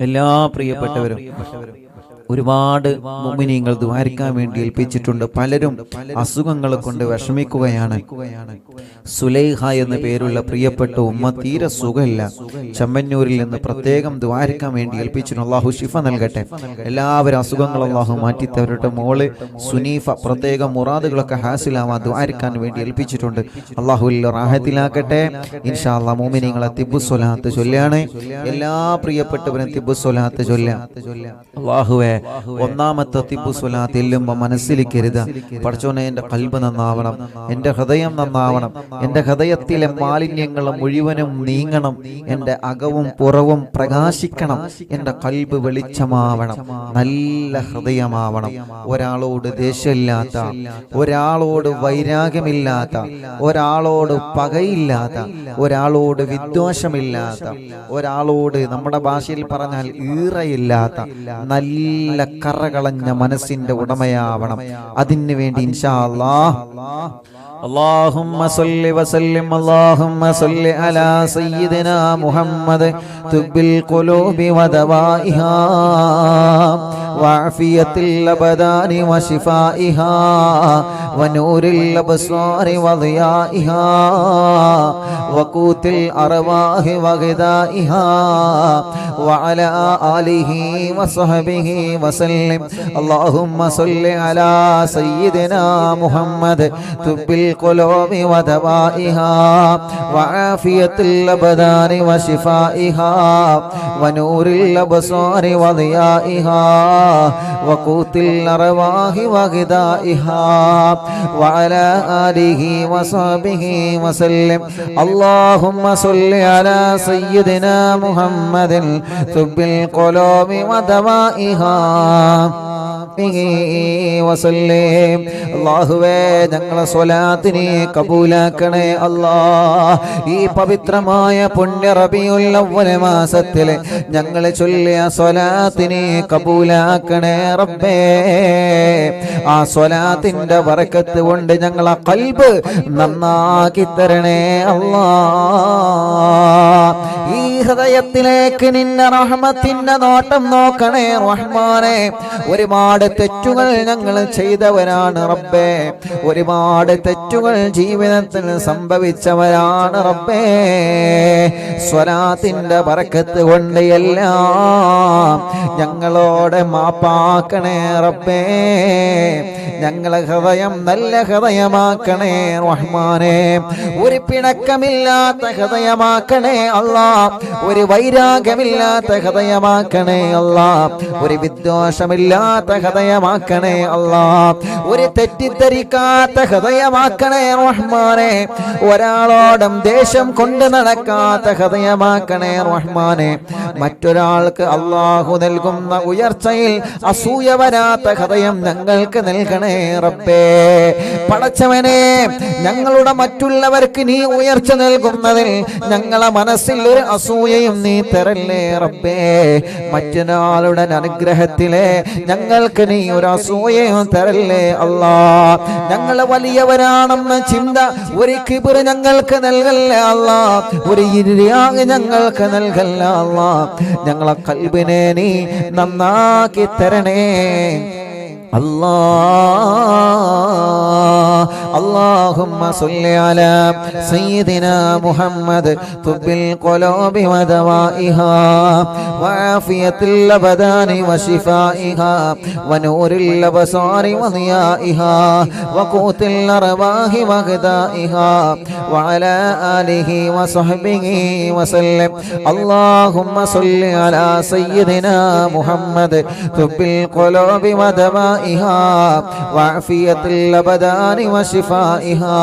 എല്ലാ പ്രിയപ്പെട്ടവരും ഒരുപാട് മുഅ്മിനീങ്ങൾ ദുആരിക്കാൻ വേണ്ടി ഏൽപ്പിച്ചിട്ടുണ്ട്. പലരും അസുഖങ്ങളെ കൊണ്ട് വിഷമിക്കുകയാണ്. സുലൈഹ എന്ന പേരുള്ള പ്രിയപ്പെട്ട ഉമ്മ തീരെ സുഖമില്ല. ചമ്മന്നൂരിൽ നിന്ന് പ്രത്യേകം ദുആരിക്കാൻ വേണ്ടി ഏൽപ്പിച്ചിട്ടുണ്ട്. അല്ലാഹു ശിഫ നൽകട്ടെ. എല്ലാവരും അസുഖങ്ങൾ അല്ലാഹു മാറ്റിത്തവരുടെ മോള് സുനീഫ പ്രത്യേകം മുറാദുകളൊക്കെ ഹാസിലാവാൻ ദുആരിക്കാൻ വേണ്ടി ഏൽപ്പിച്ചിട്ടുണ്ട്. അല്ലാഹു റാഹത്തിലാക്കട്ടെ. ഇൻഷാ അല്ലാഹ് മുഅ്മിനീങ്ങളെ തിബ്ബു സ്വലാത്ത് ചൊല്ലാണ്. എല്ലാ പ്രിയപ്പെട്ടവരും തിബ്ബു സ്വലാത്ത് ചൊല്ലാം. അല്ലാഹുവേ, ഒന്നാമത്തെ തിബ്ബു സ്വലാത്ത് എല്ലുമ്പോൾ മനസ്സിലിക്കരുത്, പടച്ചോനെ എൻ്റെ ഖൽബ് നന്നാവണം, എൻ്റെ ഹൃദയം നന്നാവണം, എൻ്റെ ഹൃദയത്തിലെ മാലിന്യങ്ങൾ മുഴുവനും നീങ്ങണം, എൻ്റെ അകവും പുറവും പ്രകാശിക്കണം, എൻ്റെ ഖൽബ് വെളിച്ചമാവണം, നല്ല ഹൃദയമാവണം, ഒരാളോട് ദേഷ്യമില്ലാത്ത, ഒരാളോട് വൈരാഗ്യമില്ലാത്ത, ഒരാളോട് പകയില്ലാത്ത, ഒരാളോട് വിദ്വേഷമില്ലാത്ത, ഒരാളോട് നമ്മുടെ ഭാഷയിൽ പറഞ്ഞാൽ ഈറയില്ലാത്ത നല്ല കറകളഞ്ഞ മനസ്സിന്റെ ഉടമയാവണം. അതിനു വേണ്ടി ഇൻഷാ അല്ലാഹ് اللهم صل وسلم اللهم صل على سيدنا محمد طب القلوب ودوائها وعافية الأبدان وشفائها ونور الأبصار وضيائها وقوت الأرواح وغذائها وعلى آله وصحبه وسلم. اللهم صل على سيدنا محمد طب القلوب ودوائها وعافية الأبدان وشفائها ونور الأبصار وضيائها وقوت الأرواح وغذائها وعلى آله وصحبه وسلم. اللهم صل على سيدنا محمد طب القلوب ودوائها വസല്ലം. അല്ലാഹുവേ, ഞങ്ങളെ സ്വലാത്തിനെ കബൂലാക്കണേ അല്ലാഹ്. ഈ പവിത്രമായ പുണ്യ റബീഉൽ അവ്വൽ മാസത്തിലെ ഞങ്ങളെ ചൊല്ലിയ സ്വലാത്തിനെ കബൂലാക്കണേ റബ്ബേ. ആ സ്വലാത്തിന്റെ ബറക്കത്ത് കൊണ്ട് ഞങ്ങളെ ഖൽബ് നന്നാക്കി തരണേ അല്ലാഹ്. ഈ ഹൃദയത്തിലേക്ക് നിന്റെ റഹ്മത്തിന്റെ നോട്ടം നോക്കണേ റഹ്മാനേ. ഒരുപാട് തെറ്റുകൾ ഞങ്ങൾ ചെയ്തവരാണ് റബ്ബേ, ഒരുപാട് തെറ്റുകൾ ജീവിതത്തിൽ സംഭവിച്ചവരാണ് റബ്ബേ. സ്വലാത്തിന്റെ ബറക്കത്ത് കൊണ്ട് എല്ലാം ഞങ്ങളോട് മാപ്പാക്കണേ റബ്ബേ. ഞങ്ങളെ ഹൃദയം നല്ല ഹൃദയമാക്കണേ റഹ്മാനേ. ഒരു പിണക്കമില്ലാത്ത ഹൃദയമാക്കണേ അല്ലാഹ്, ഒരു വൈരാഗ്യമില്ലാത്ത ഹൃദയമാക്കണേ അല്ലാഹ്, ഒരു വിദ്വേഷമില്ലാത്ത ഹൃദയമാക്കണേ അല്ലാഹ്, ഒരു തെറ്റിദ്ധരിക്കാത്ത ഹൃദയമാക്കണേ റഹ്മാനേ. ഒരാളോടും ദേഷ്യം കൊണ്ട് നടക്കാത്ത ഹൃദയമാക്കണേ റഹ്മാനേ. മറ്റൊരാൾക്ക് അല്ലാഹു നൽകുന്ന ഉയർച്ചയിൽ അസൂയ വരാത്ത ഹൃദയം ഞങ്ങൾക്ക് നൽകണേ റബ്ബേ. പടച്ചവനെ, ഞങ്ങളുടെ മറ്റുള്ളവർക്ക് നീ ഉയർച്ച നൽകുന്നതിൽ ഞങ്ങളെ മനസ്സിൽ ഒരു അസൂയയും നീ തരല്ലേ റബ്ബേ. മറ്റൊരാളുടെ അനുഗ്രഹത്തിലെ ഞങ്ങൾക്ക് നീ ഒരു അസൂയയും തരല്ലേ അല്ലാഹ്. ഞങ്ങൾ വലിയവരാണെന്ന ചിന്ത, ഒരു കിബിർ ഞങ്ങൾക്ക് നൽകല്ലേ അല്ലാഹ്, ഒരു ഇരിയാഗ് ഞങ്ങൾക്ക് നൽകല്ലേ അല്ലാഹ്. ഞങ്ങളെ ഖൽബിനെ നീ നന്നാക്കി തരണേ അല്ലാഹ്. اللهم صل على سيدنا محمد طب القلوب ودوائها وعافية الأبدان وشفائها ونور الأبصار وضيائها وقوت الأرواح وغذائها وعلى آله وصحبه وسلم. اللهم صل على سيدنا محمد طب القلوب ودوائها وعافية الأبدان وشفائها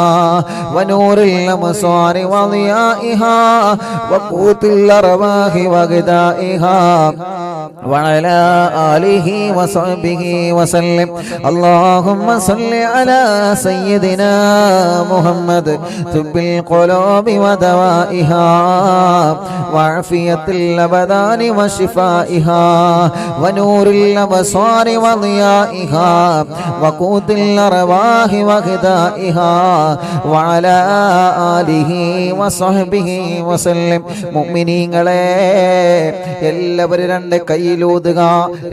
ونور الأبصار وضيائها وقوت الأرواح وغذائها وعلى آله وصحبه وسلم. اللهم صل على سيدنا محمد طب القلوب ودوائها وعافية الأبدان وشفائها ونور الأبصار وضيائها وقوت الأرواح وغذائها وعلى آله وصحبه وسلم. മുഅ്മിനീങ്ങളെ എല്ലാവരും രണ്ട് കൈയിലൂതുക.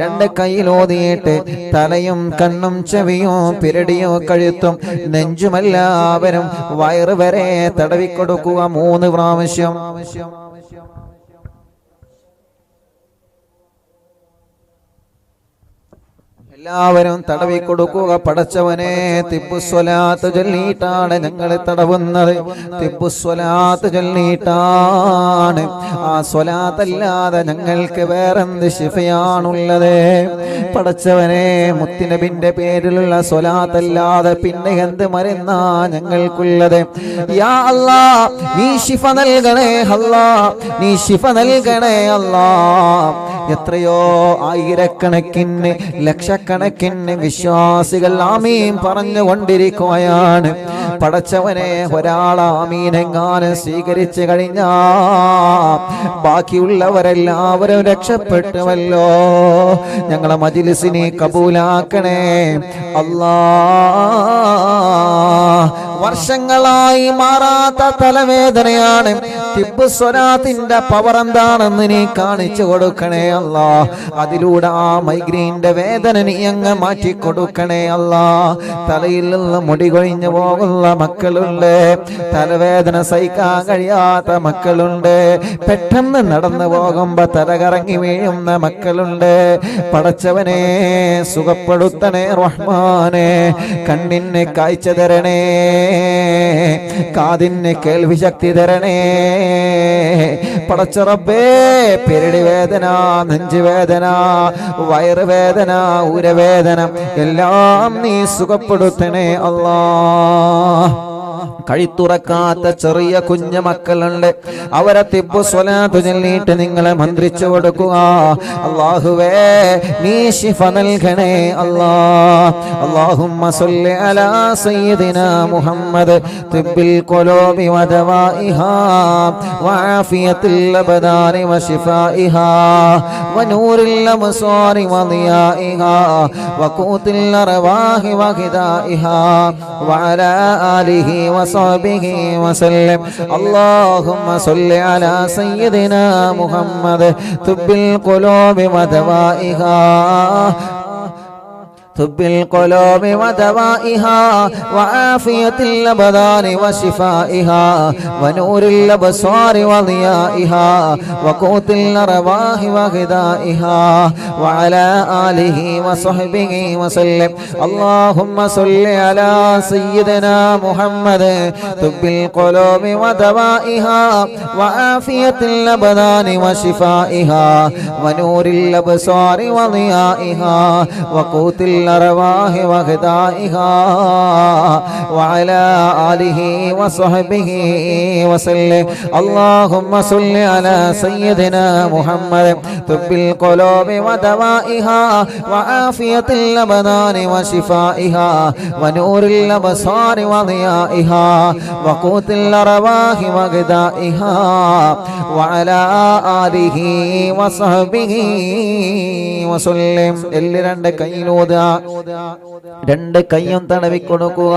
രണ്ട് കൈയിലൂതിയിട്ട് തലയും കണ്ണും ചെവിയും പിരടിയും കഴുത്തും നെഞ്ചുമെല്ലാവരും വയറ് വരെ തടവിക്കൊടുക്കുക 3 പ്രാവശ്യം. എല്ലാവരും തടവി കൊടുക്കുക. പടച്ചവനെ, തിബ്ബുസ്വലാത്ത് ചൊല്ലിയിട്ടാണ് ഞങ്ങൾ തടവുന്നത്. തിബ്ബുസ്വലാത്ത് ചൊല്ലിയിട്ടാണ്. ആ സ്വലാത്തല്ലാതെ ഞങ്ങൾക്ക് വേറെന്ത് ശിഫയാണുള്ളത്? പടച്ചവനെ, മുത്തുനബിന്റെ പേരിലുള്ള സ്വലാത്തല്ലാതെ പിന്നെ എന്ത് മരുന്നാ ഞങ്ങൾക്കുള്ളത്? യാ അല്ലാ, നീ ശിഫ നൽകണേ അല്ലാ, നീ ശിഫ നൽകണേ അല്ലാ. എത്രയോ ആയിരക്കണക്കിന് ലക്ഷക്കണക്കിന് വിശ്വാസികൾ ആമീൻ പറഞ്ഞുകൊണ്ടിരിക്കുകയാണ്. പടച്ചവനെ, ഒരാൾ ആമീനെങ്ങാനും സ്വീകരിച്ചു കഴിഞ്ഞാ ബാക്കിയുള്ളവരെല്ലാവരും രക്ഷപ്പെട്ടുവല്ലോ. ഞങ്ങളെ മജ്‌ലിസിനെ കബൂലാക്കണേ അല്ലാ. വർഷങ്ങളായി മാറാത്ത തലവേദനയാണ്. തിബ്ബുസ്വലാത്തിന്റെ പവർ എന്താണെന്ന് നീ കാണിച്ചു കൊടുക്കണേ അല്ലാ. അതിലൂടെ ആ മൈഗ്രെയിന്റെ വേദന നീ അങ്ങ് മാറ്റി കൊടുക്കണേ അല്ലാ. തലയിൽ നിന്ന് മുടി കൊഴിഞ്ഞു പോകുന്ന മക്കളുണ്ട്, തലവേദന സഹിക്കാൻ കഴിയാത്ത മക്കളുണ്ട്, പെട്ടെന്ന് നടന്നു പോകുമ്പോ തലകറങ്ങി വീഴുന്ന മക്കളുണ്ട്. പടച്ചവനെ, സുഖപ്പെടുത്തണേ റഹ്മാനെ. കണ്ണിന് കാഴ്ച തരണേ, കാതിന് കേൾവി ശക്തി തരണേ പടച്ച റബ്ബേ. പെരടി വേദന, നെഞ്ചുവേദന, വയറുവേദന, ഉരവേദന എല്ലാം നീ സുഖപ്പെടുത്തണേ അല്ലാ. കഴിത്തുറക്കാത്ത ചെറിയ കുഞ്ഞു മക്കളുണ്ട്, അവരെ തിബ്ബുസ്വലാത്ത് ചൊല്ലിയിട്ട് നിങ്ങളെ മന്ത്രിച്ചു കൊടുക്കുക. അല്ലാഹുവേ, നീ ശിഫ നൽകണേ അല്ലാ. അല്ലാഹുമ്മ സ്വല്ലി അലാ സയ്യിദിനാ മുഹമ്മദ് തിബ്ബിൽ ഖുലൂബി വദവാഇഹാ വആഫിയത്തിൽ അബ്ദാനി വശിഫാഇഹാ വനൂറിൽ അബ്സാരി വദിയാഇഹാ വഖൂത്തിൽ അർവാഹി വഗിദാഇഹാ വഅലാ ആലിഹി وصحبه وسلم. اللهم صل على سيدنا محمد طب القلوب ودوائها طب القلوب ودوائها وعافية الأبدان وشفائها ونور الأبصار وضيائها وقوت الأرواح وغذائها وعلى آله وصحبه وسلم. اللهم صل على سيدنا محمد طب القلوب ودوائها وعافية الأبدان وشفائها ونور الأبصار وضيائها وقوت الأرواح وغذائها وعلى آله وصحبه وسلم. اللهم صل على سيدنا محمد طب القلوب ودوائها وعافية الأبدان وشفائها ونور الأبصار وضيائها وقوت الأرواح وغذائها وعلى آله وصحبه وسلم. രണ്ട് കൈയിലൂതാ, രണ്ട് കൈയും തടവി കൊടുക്കുക.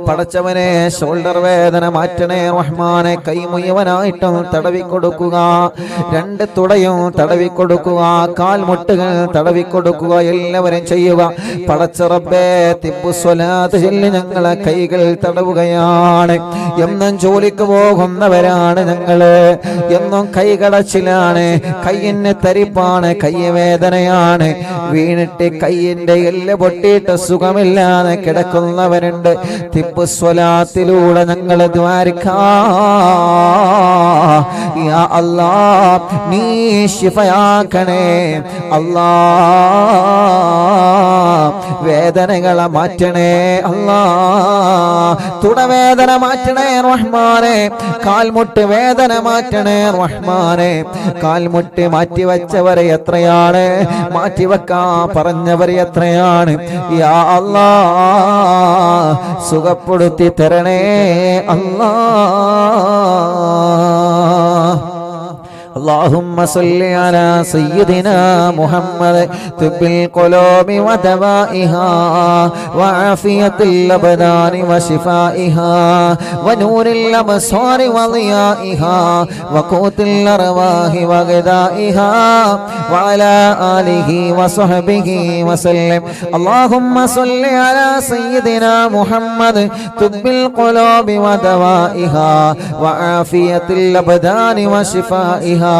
പടച്ചവനെ, ഷോൾഡർ വേദന മാറ്റണേ റഹ്മാനെ. കൈ മുഴുവനായിട്ടും തടവി കൊടുക്കുക. രണ്ട് തുടയും തടവി കൊടുക്കുക, കാൽമുട്ടുകൾ തടവി കൊടുക്കുക. എല്ലാവരും ചെയ്യുക. പടച്ച റബ്ബേ, തിബ്ബുസ്വലാത്ത് ചൊല്ലി ഞങ്ങളെ കൈകൾ തടവുകയാണ്. എന്നും ജോലിക്ക് പോകുന്നവരാണ് ഞങ്ങള്, എന്നും കൈകടച്ചിലാണ്, കയ്യിന് തരിപ്പാണ്, കൈവേദനയാണ്, വീണിട്ട് കയ്യിന്റെ എല്ല് പൊട്ടിയിട്ട് സുഖമില്ലാതെ കിടക്കുന്നവരുണ്ട്. തിബ്ബുസ്വലാത്തിലൂടെ ഞങ്ങൾ ദ്വാരക്കാ യാ അല്ലാ നീ ശിഫയാക്കണേ അല്ലാ വേദനകളെ മാറ്റണേ അല്ലാ തുടവേദന മാറ്റണേ റഹ്മാനെ കാൽമുട്ട് വേദന മാറ്റണേ റഹ്മാനെ കാൽമുട്ട് മാറ്റിവെച്ചവരെ എത്രയാണ് മാറ്റിവെക്കാൻ പറഞ്ഞവർ എത്രയാണ് യാ അല്ലാ സുഖപ്പെടുത്തി തരണേ അല്ലാ اللهم صل على سيدنا محمد طب القلوب ودوائها وعافية الأبدان وشفائها ونور الأبصار وضيائها وقوت الأرواح وغذائها وعلى آله وصحبه وسلم اللهم صل على سيدنا محمد طب القلوب ودوائها وعافية الأبدان وشفائها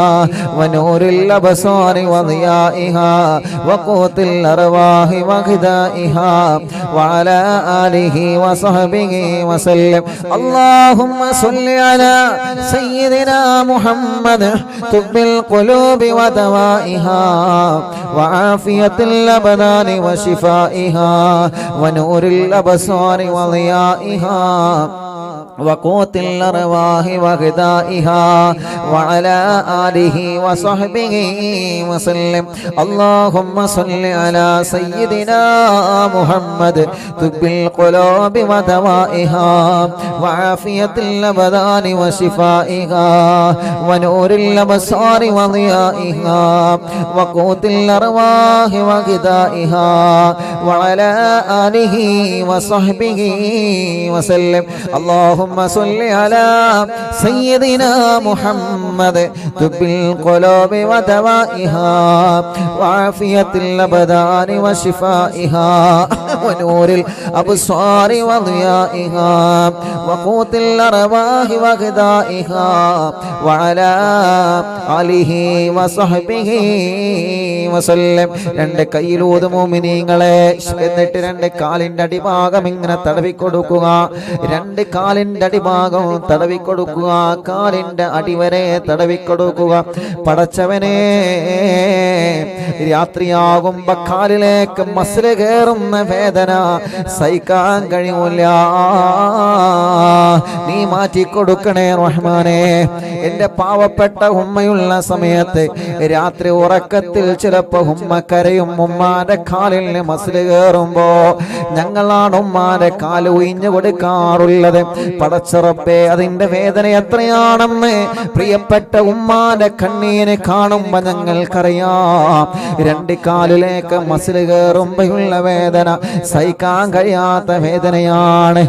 ونور الأبصار وضيائها وقوت الأرواح وغذائها وعلى آله وصحبه وسلم اللهم صل على سيدنا محمد طب القلوب ودوائها وعافية الأبدان وشفائها ونور الأبصار وضيائها وقوت الأرواح وغذائها وعلى آله وصحبه وسلم اللهم صل على سيدنا محمد طب القلوب ودوائها وعافية الأبدان وشفائها ونور الأبصار وضيائها وقوت الأرواح وغذائها وعلى آله وصحبه وسلم اللهم صل على سيدنا محمد طب القلوب ودوائها وعافية الأبدان وشفائها ونور الأبصار وضيائها وقوت الأرواح وغذائها وعلى آله وصحبه وسلم രണ്ട് കൈയിലൂത് മുഅ്മിനീങ്ങളെ എന്നിട്ട് രണ്ട് കാലിന്റെ അടിഭാഗം ഇങ്ങനെ തടവി കൊടുക്കുക രണ്ട് കാലിന്റെ അടിഭാഗം തടവി കൊടുക്കുക കാലിന്റെ അടിവരെ തടവി കൊടുക്കുക പടച്ചവനെ രാത്രിയാകുമ്പോ കാലിലേക്ക് മസിൽ കയറുന്ന വേദന സഹിക്കാൻ കഴിയൂല നീ മാറ്റിക്കൊടുക്കണേ റഹ്മാനെ എന്റെ പാവപ്പെട്ട ഉമ്മയുള്ള സമയത്ത് രാത്രി ഉറക്കത്തിൽ ചിലപ്പോ ഉമ്മ കരയും ഉമ്മാന്റെ കാലിൽ മസിൽ കയറുമ്പോ ഞങ്ങളാണ് ഉമ്മാന്റെ കാല് ഉയിഞ്ഞു കൊടുക്കാറുള്ളത് പടച്ചറപ്പേ അതിന്റെ വേദന എത്രയാണെന്ന് പ്രിയപ്പെട്ട ഉമ്മാന്റെ കണ്ണീര് കാണുമ്പോ ഞങ്ങൾക്കറിയാം രണ്ട് കാലിലേക്ക് മസിൽ കയറുമ്പോഴുള്ള വേദന സഹിക്കാൻ കഴിയാത്ത വേദനയാണ്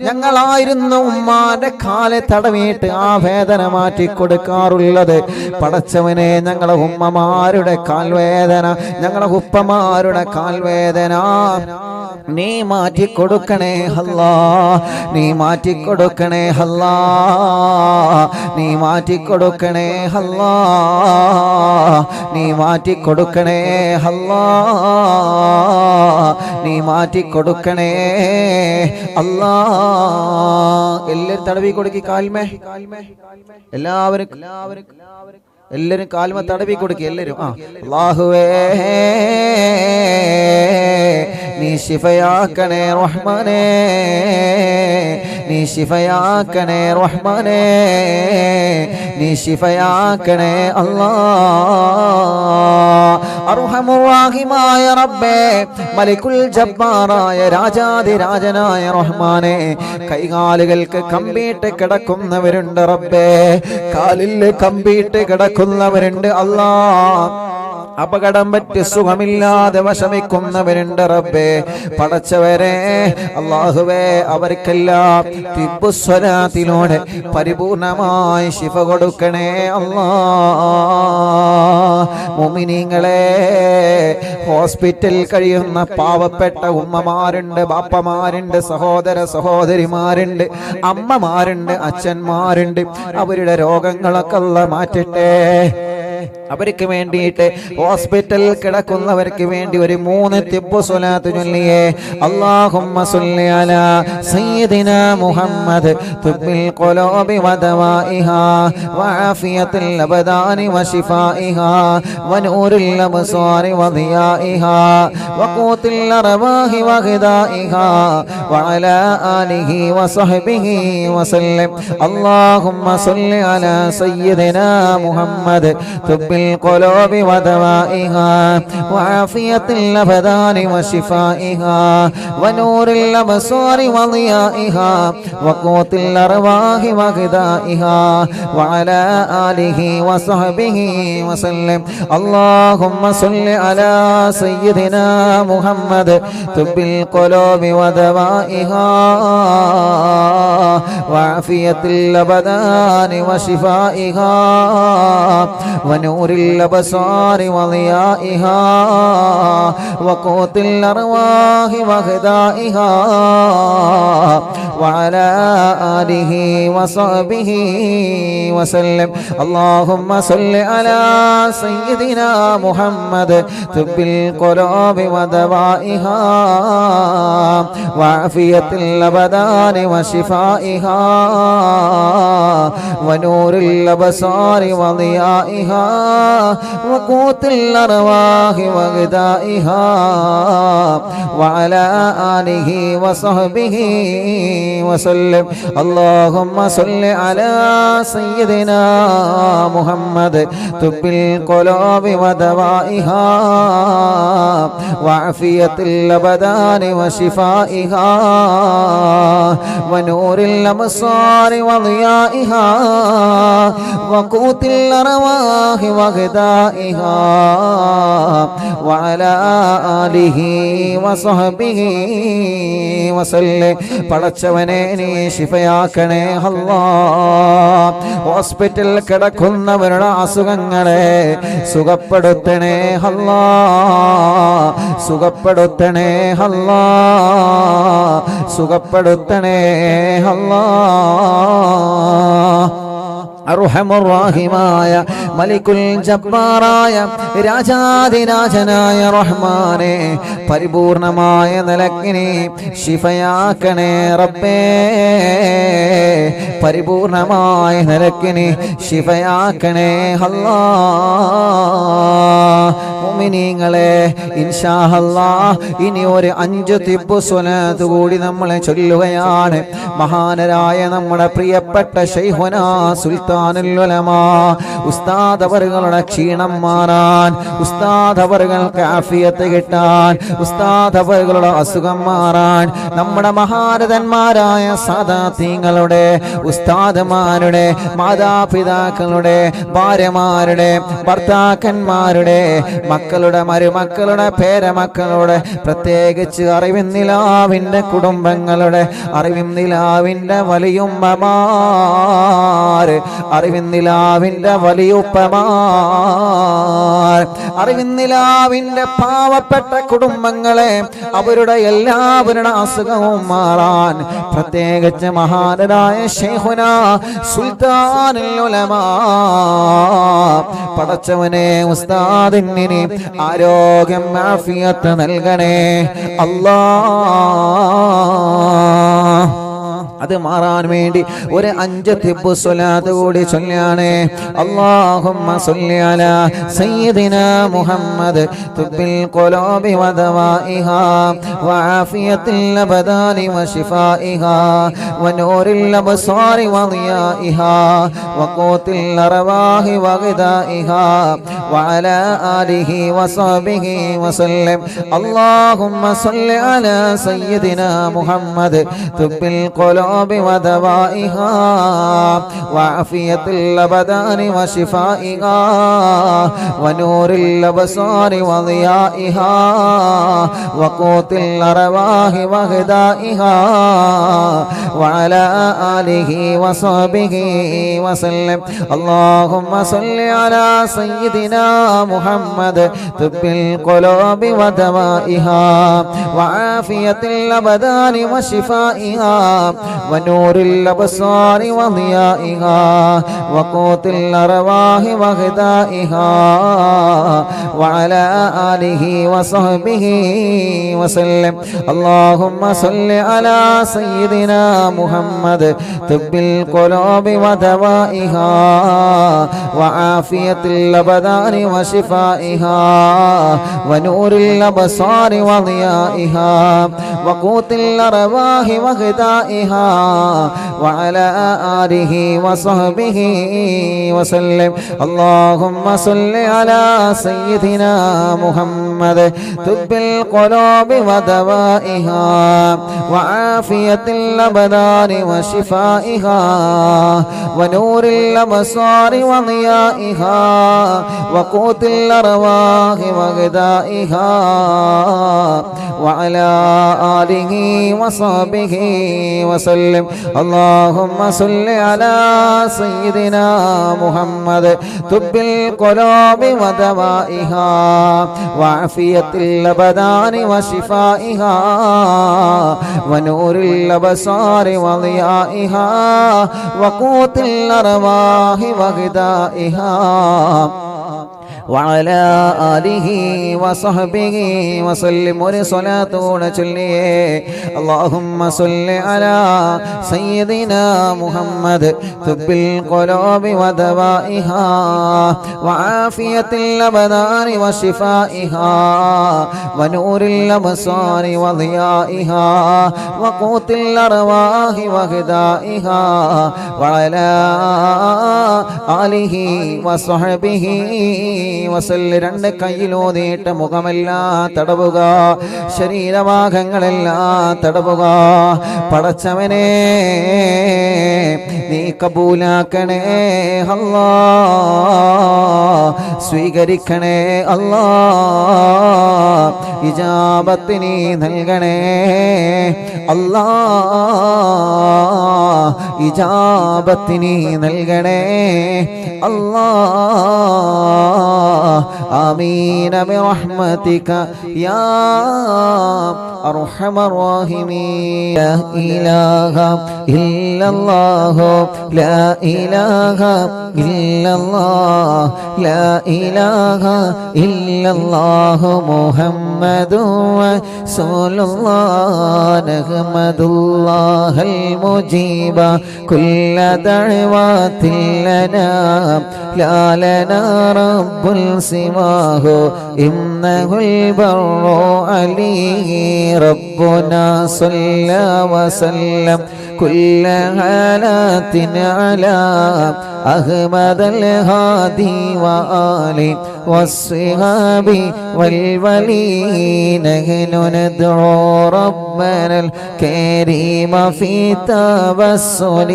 ഞങ്ങളായിരുന്നു ഉമ്മാന്റെ കാലെ തടവിയിട്ട് ആ വേദന മാറ്റി കൊടുക്കാറുള്ളത് പടച്ചവനെ ഞങ്ങളെ ഉമ്മമാരുടെ കാൽവേദന ഞങ്ങളെ ഉപ്പമാരുടെ കാൽവേദന നീ മാറ്റി കൊടുക്കണേ അല്ലാ നീ മാറ്റി കൊടുക്കണേ അല്ലാ നീ മാറ്റി കൊടുക്കണേ അല്ലാ നീ മാറ്റി കൊടുക്കണേ അല്ലാ നീ മാറ്റി കൊടുക്കണേ അല്ലാ എല്ലാവരും തടവി കൊടുക്കി കാൽമേ എല്ലാവരും കാൽമ തടവി കൊടുക്കി എല്ലാവരും അല്ലാഹുവേ നീ ശിഫയാക്കണേ റഹ്മാനേ നീ ശിഫയാക്കണേ റഹ്മാനേ നീ ശിഫയാക്കണേ അല്ലാ അർഹമുർ റഹീമായ റബ്ബേ മലിക്കുൽ ജബ്ബാറായ രാജാധിരാജനായ റഹ്മാനേ കൈകാലുകൾക്ക് കമ്പിയിട്ട് കിടക്കുന്നവരുണ്ട് റബ്ബേ കാലിൽ കമ്പിയിട്ട് കിടക്കുന്നവരുണ്ട് അല്ലാ അപകടം പറ്റി സുഖമില്ലാതെ വിഷമിക്കുന്നവരുണ്ട് റബ്ബേ പടച്ചവരെ അല്ലാഹുവേ അവർക്കെല്ലാം തിബ്ബുസ്വലാത്തിലൂടെ പരിപൂർണമായി ശിഫ കൊടുക്കണേ അല്ലാ മുഅ്മിനീങ്ങളെ ഹോസ്പിറ്റലിൽ കഴിയുന്ന പാവപ്പെട്ട ഉമ്മമാരുണ്ട് ബാപ്പമാരുണ്ട് സഹോദര സഹോദരിമാരുണ്ട് അമ്മമാരുണ്ട് അച്ഛന്മാരുണ്ട് അവരുടെ രോഗങ്ങളൊക്കെ അല്ലാഹ് മാറ്റട്ടെ അവർക്ക് വേണ്ടിയിട്ട് ഹോസ്പിറ്റലിൽ കിടക്കുന്നവർക്ക് വേണ്ടി ഒരു 3 തിബ്ബു സ്വലാത്ത് ചൊല്ലിയേ. അല്ലാഹുമ്മ സ്വല്ലി അലാ സയ്യിദിനാ മുഹമ്മദ് തുബ്ബിൽ ഖുലൂബി വദവാഇഹാ വആഫിയത്തിൽ അബ്ദാനി വശിഫാഇഹാ വനൂറിൽ അബ്സാരി വദിയാഇഹാ വഖൂത്തിൽ അർവാഹി വഗദാഇഹാ വഅലാ ആലിഹി വസഹ്ബിഹി വസല്ലം. അല്ലാഹുമ്മ സ്വല്ലി അലാ സയ്യിദിനാ മുഹമ്മദ് തുബ്ബിൽ القلوب ودوائها وعافية الأبدان وشفائها ونور الأبصار وضيائها وقوت الأرواح وغذائها وعلى آله وصحبه وسلم. اللهم صل على سيدنا محمد طب القلوب ودوائها وعافية الأبدان وشفائها ونور الأبصار وضيائها وقوت الأرواح وغذائها وعلى آله وصحبه وسلم. اللهم صل على سيدنا محمد طب القلوب ودوائها وعافية الأبدان وشفائها ونور الأبصار وضيائها وقوت الأرواح وغذائها وعلى آله وصحبه وسلم. اللهم صل على سيدنا محمد طب القلوب ودوائها وعافية الأبدان وشفائها ونور الأبصار وضيائها وقوت الأرواح وغذائها وعلى آله وصحبه وسلم. പടച്ചവനെ നീ ശിഫയാക്കണേ അല്ലാഹ്. ഹോസ്പിറ്റലിൽ കിടക്കുന്നവരുടെ അസുഖങ്ങളെ സുഖപ്പെടുത്തണേ അല്ലാഹ്. സുഖപ്പെടുത്തണേ അല്ലാഹ്. സുഖപ്പെടുത്തണേ അല്ലാഹ്. അർഹമുർറഹീമായ മലിക്കുൽ ജബ്ബാറായ രാജാധിരാജനായ റഹ്മാനെ പരിപൂർണമായ നിലക്കിനെ ശിഫയാക്കണേ റബ്ബേ. പരിപൂർണമായ നിലക്കിനെ ശിഫയാക്കണേ അല്ലാഹ്. മുഅ്മിനീങ്ങളെ ഇൻഷാ അല്ലാഹ് ഇനി ഒരു 5 തിബ്ബു സ്വലാത്ത് കൂടി നമ്മൾ ചൊല്ലുകയാണ്. മഹാനരായ നമ്മുടെ പ്രിയപ്പെട്ട ശൈഖുനാ സുൽത്താനുൽ ഉലമാ ഉസ്താദ് അവറുകളുടെ ക്ഷീണം മാറാൻ, ഉസ്താദ് അവറുകൾക്ക് ആഫിയത്ത് കിട്ടാൻ, ഉസ്താദ് അവറുകളുടെ അസുഖം മാറാൻ, നമ്മുടെ മഹാരഥന്മാരായ സാദാത്യങ്ങളുടെ ഉസ്താദുമാരുടെ മാതാപിതാക്കളുടെ ഭാര്യമാരുടെ ഭർത്താക്കന്മാരുടെ മക്കളുടെ മരുമക്കളുടെ പേരമക്കളുടെ പ്രത്യേകിച്ച് അറിവിന്നിലാവിൻ്റെ കുടുംബങ്ങളുടെ അറിവിന്നിലാവിൻ്റെ വലിയുമ്മമാർ, അറിവിന്നിലാവിൻ്റെ വലിയുപ്പമാർ, അറിവിന്നിലാവിൻ്റെ പാവപ്പെട്ട കുടുംബങ്ങളെ അവരുടെ എല്ലാവരുടെ അസുഖവും മാറാൻ പ്രത്യേകിച്ച് മഹാനരായ ശൈഖുനാ സുൽത്താനുൽ ഉലമാ പടച്ചവനെ ഉസ്താദിന് ആരോഗ്യം ആഫിയത്ത് നൽകണേ അല്ലാഹ്. അത് മാറാൻ വേണ്ടി ഒരു 5 തിബ്ബു സ്വലാത്ത് കൂടി ചൊല്ലാണ്. അല്ലാഹുമ്മ സ്വല്ലി അലാ സയ്യിദിനാ മുഹമ്മദ് തുബ്ബിൽ ഖുലൂബി വദവാഇഹാ വആഫിയത്തിൽ അബ്ദാനി വശിഫാഇഹാ വനൂറിൽ അബ്സാരി വദിയാഇഹാ വഖൂത്തിൽ അർവാഹി വഗദാഇഹാ വഅലാ ആലിഹി വസഹ്ബിഹി വസല്ലം. അല്ലാഹുമ്മ സ്വല്ലി അലാ സയ്യിദിനാ മുഹമ്മദ് തുബ്ബിൽ ഖുലൂബി ودوائها وعافية الأبدان وشفائها ونور الأبصار وضيائها وقوت الأرواح وغذائها وعلى آله وصحبه وسلم. اللهم صل على سيدنا محمد طب القلوب ودوائها وعافية الأبدان وشفائها ونور الأبصار وضيائها وقوت الأرواح وغذائها وعلى آله وصحبه وسلم. اللهم صل على سيدنا محمد طب القلوب ودوائها وعافية الأبدان وشفائها ونور الأبصار وضيائها وقوت الأرواح وغذائها وعلى آله وصحبه وسلم. اللهم صل على سيدنا محمد طب القلوب ودوائها وعافية الأبدان وشفائها ونور الأبصار وضيائها وقوت الأرواح وغذائها وعلى آله وصحبه وسلم. اللهم صل على سيدنا محمد طب القلوب ودوائها وعافية الأبدان وشفائها ونور الأبصار وضيائها وقوت الأرواح وغذائها وعلى آله وصحبه وسلم. ഒരു സ്വലാത്തോടെ ചൊല്ലിയേ اللهم صل على سيدنا محمد طب القلوب ودوائها وعافية الأبدان وشفائها ونور الأبصار وضيائها وقوت الأرواح وغذائها وعلى آله وصحبه വസല്ല. രണ്ട് കയ്യിലോതിയിട്ട് മുഖമെല്ലാം തടവുക, ശരീരഭാഗങ്ങളെല്ലാം തടവുക. പടച്ചവനെ നീ കബൂലാക്കണേ അല്ലാ, സ്വീകരിക്കണേ അല്ലാ, ഇജാബത്ത് നീ നൽകണേ അല്ലാ, ഇജാബത്ത് നീ നൽകണേ അല്ലാ. آمين برحمتك يا أرحم الراحمين. لا إله إلا الله لا إله إلا الله لا إله إلا الله محمد رسول الله. نحمد الله المجيب كل دعوات لنا لا لنا رب سواه إنه البر عليه ربنا صلى وسلم كل حالات على أحمد الهادي وآله والصحاب والولي. نحن ندعو ربنا الكريم في توسل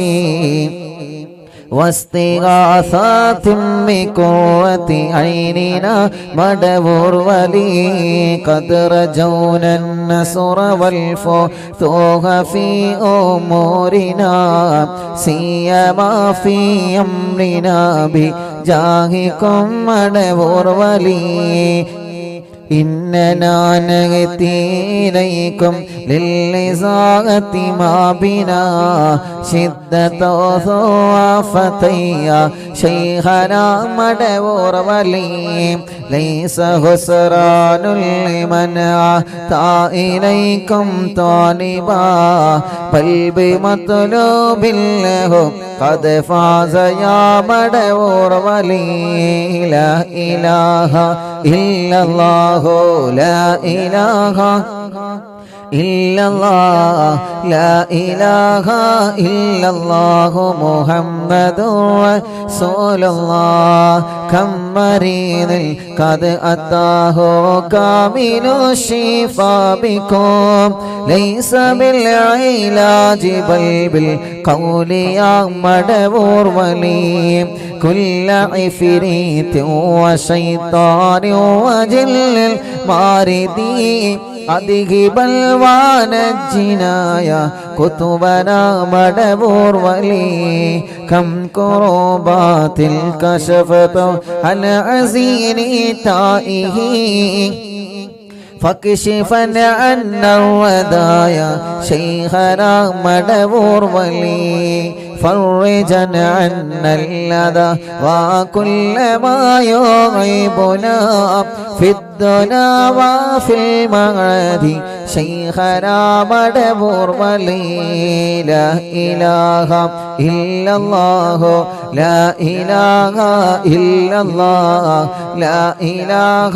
واستغاثات بقرة عيننا مدبر ولي. قد رجونا النصر والفتوح في أمورنا سيما في أمرنا بجاهكم مدبر ولي. إننا نأتي إليكم للإزاغة ما بنا شدة ضعفتي شيخنا مدبور ولي. ليس خسران لمن أتى إليكم طالبا بل بمطلوب له قد فاز يا مدبور ولي. لا إله إلا الله لا إله إلا الله لا إله إلا الله محمد رسول الله. كم مريض قد أتاه كامل الشفاء بكم ليس بالعلاج بل بالقول يا مدبور ولي. كل عفريت وشيطان وجل الماردي أذهب الوانجنا يا كتبنا مدبور ولي. كم كربات كشفت عن عزين تائه فاكشفا عنا الردايا شيخنا مدبور ولي فرجا عنا اللذى وكل ما يغيبنا في الدنيا وفي المعاد شيخنا مدبور ولي لا إله إلا الله لا إله إلا الله لا إله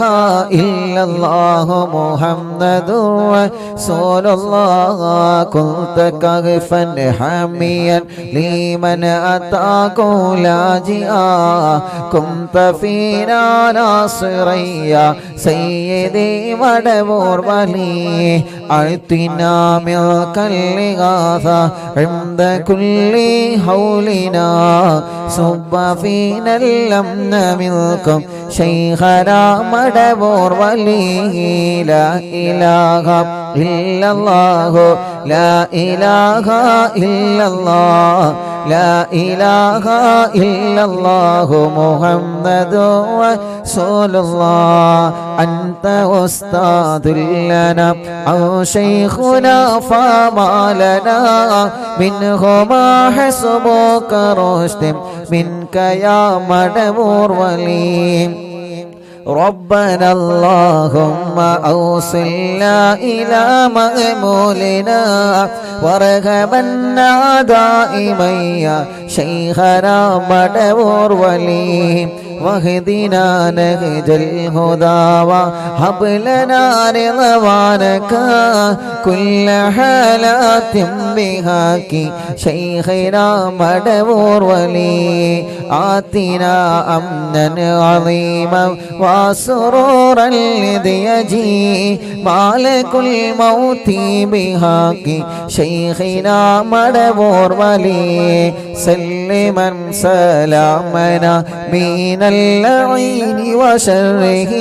إلا الله محمد رسول الله كنت كغفا حاميا لمن أتاك لاجئا كنت فينا ناصريا سيدي مدبور ولي أعطنا ملك الإغاثة عند كل حولنا صب فينا الأمن منكم شيخنا مدبور ولي لا إله إلا الله لا إله إلا الله لا إله إلا الله محمد رسول الله أنت أستاذ لنا أو شيخنا فما لنا منهما حسبك رشد منك يا مدبور ولي ربنا اللهم أوصلنا إلى مأمولنا وارغبنا دائما يا شيخنا مدبور ولي واهدنا نهج الهدى وهب لنا رضوانك كل حالات بهاك شيخنا مدبور ولي آتنا أمنا عظيما وسرورا الذي يجي مالك الموت بهاك شيخنا مدبور ولي سلما سلامنا من اللعين وشره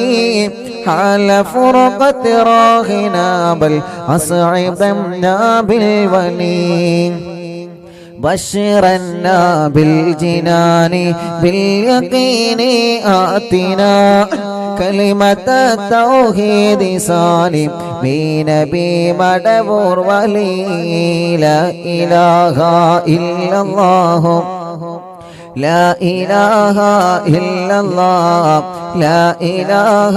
حال فرقة راهنا بل أصعدنا بالولي بشرنا بالجنان باليقين آتنا كلمة التوحيد سالم بنبي مدبور ولي لا إله إلا الله لا إله إلا الله لا إله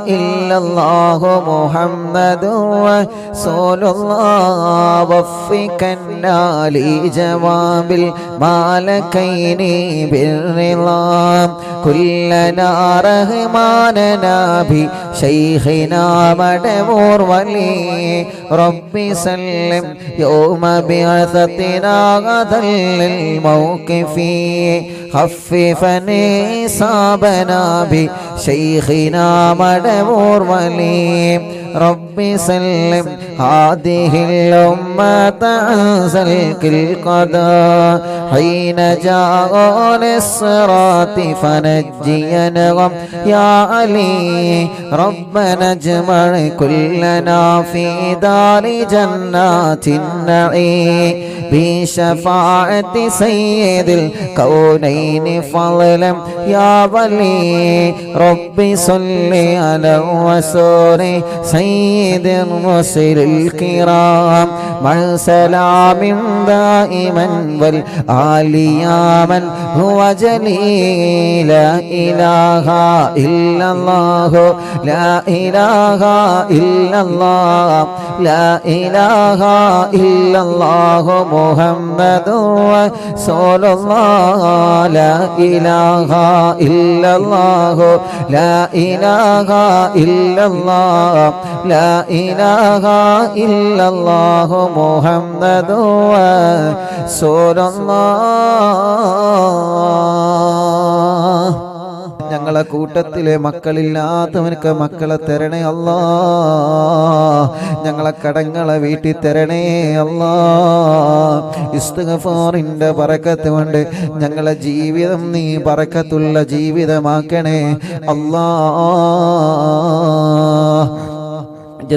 إلا الله محمد رسول الله وفقنا لجواب المالكين بالرضا كلنا رحماننا بشيخنا مدبور ولي ربي سلم يوم بعثتنا غدا للموقف خففني صابنا بشيخنا مدبور ولي ربي سلم هذه الأمة أنزلك القضاء حين جاء الصراط فنجينا يا علي ربنا اجمع كلنا في دار جنات النعيم بشفاعة سيد الكونين فضلا يا ولي ربي صل على الرسول سيد الرسل الكرام مع سلام دائما والآل يا من هو جليل لا إله إلا الله لا إله إلا الله لا إله إلا الله محمد رسول الله لا إله إلا الله لا إله إلا الله لا إله إلا الله محمد رسول الله ഞങ്ങളെ കൂട്ടത്തിലെ മക്കളില്ലാത്തവർക്ക് മക്കളെ തരണേ അല്ലാ ഞങ്ങളെ കടങ്ങളെ വീട്ടി തരണേ അല്ലാ ഇസ്തിഗ്ഫാറിന്റെ ബറക്കത്ത് കൊണ്ട് ഞങ്ങളെ ജീവിതം നീ ബറക്കത്തുള്ള ജീവിതമാക്കണേ അല്ലാ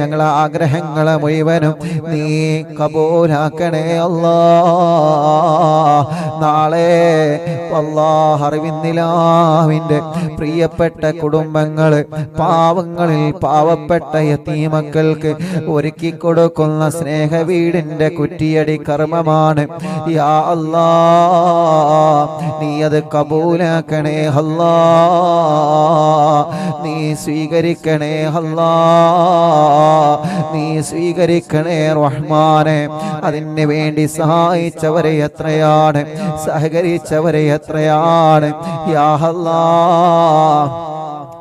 ഞങ്ങളെ ആഗ്രഹങ്ങളെ മുഴുവനും നീ കബൂലാക്കണേ അല്ലാ. നാളെ അറിവിന്നിലാവിൻ്റെ പ്രിയപ്പെട്ട കുടുംബങ്ങൾ പാവങ്ങളിൽ പാവപ്പെട്ട യതീമക്കൾക്ക് ഒരുക്കി കൊടുക്കുന്ന സ്നേഹവീടിൻ്റെ കുറ്റിയടി കർമ്മമാണ്. യാ അല്ലാ, നീ അത് കബൂലാക്കണേ അല്ലാ, നീ സ്വീകരിക്കണേ അല്ലാ, നീ സ്വീകരിക്കണേ റഹ്മാനെ. അതിന് വേണ്ടി സഹായിച്ചവരെ എത്രയാണ്, സഹകരിച്ചവരെ എത്രയാണ്. യാ അല്ലാഹ്,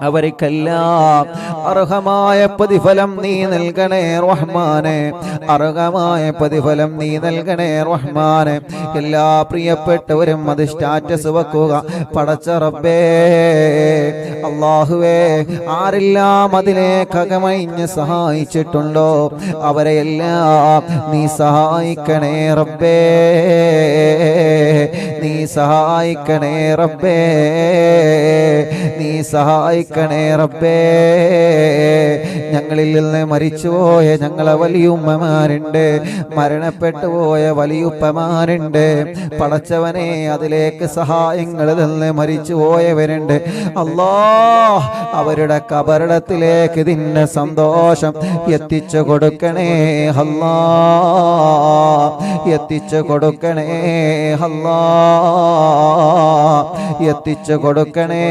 അവർക്കെല്ലാം അർഹമായ പ്രതിഫലം നീ നൽകണേ റഹ്മാനെ, അർഹമായ പ്രതിഫലം നീ നൽകണേ റഹ്മാനെ. എല്ലാ പ്രിയപ്പെട്ടവരും അത് സ്റ്റാറ്റസ് വെക്കുക. പടച്ച റബ്ബേ, അല്ലാഹുവേ, ആരെല്ലാം അതിലേക്ക് അകമഴിഞ്ഞ് സഹായിച്ചിട്ടുണ്ടോ അവരെയെല്ലാം നീ സഹായിക്കണേ റബ്ബേ, നീ സഹായിക്കണേ റബ്ബേ, നീ സഹായിക്കണേ റബ്ബേ. ഞങ്ങളിൽ നിന്ന് മരിച്ചുപോയ ഞങ്ങളെ വലിയുമ്മമാരുണ്ട്, മരണപ്പെട്ടു പോയ വലിയുപ്പമാരുണ്ട്. പടച്ചവനെ, അതിലേക്ക് സഹായങ്ങൾ നിന്ന് മരിച്ചു പോയവരുണ്ട്. അല്ലാഹ്, അവരുടെ കബറിടത്തിലേക്ക് ഇതിൻ്റെ സന്തോഷം എത്തിച്ചു കൊടുക്കണേ അല്ലാഹ്, എത്തിച്ചു കൊടുക്കണേ അല്ലാഹ്, എത്തിച്ചു കൊടുക്കണേ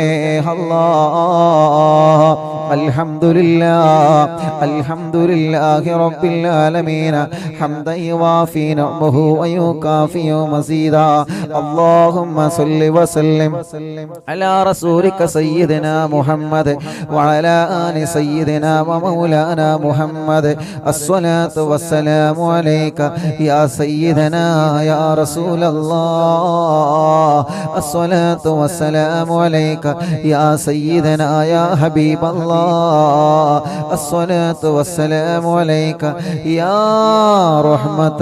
അല്ലാഹ്. അൽഹംദുലില്ലാഹ്, അൽഹംദുലില്ലാഹി റബ്ബിൽ ആലമീൻ, ഹംദൻ യുവാഫി നിഅമഹു വയുകാഫി മസീദാ. അല്ലാഹുമ്മ സ്വല്ലി വസല്ലിം അലാ റസൂലിക സയ്യിദിനാ മുഹമ്മദ് വഅലാ ആലി സയ്യിദിനാ വമൗലാനാ മുഹമ്മദ്. അസ്സലാത്തു വസ്സലാമു അലൈക യാ സയ്യിദനാ യാ റസൂലല്ലാഹ്. അസ്സലാത്തു വസ്സലാമു അലൈക യാ സയ്യിദനാ യാ ഹബീബല്ലാഹ്. الصلاة والسلام عليك يا رحمة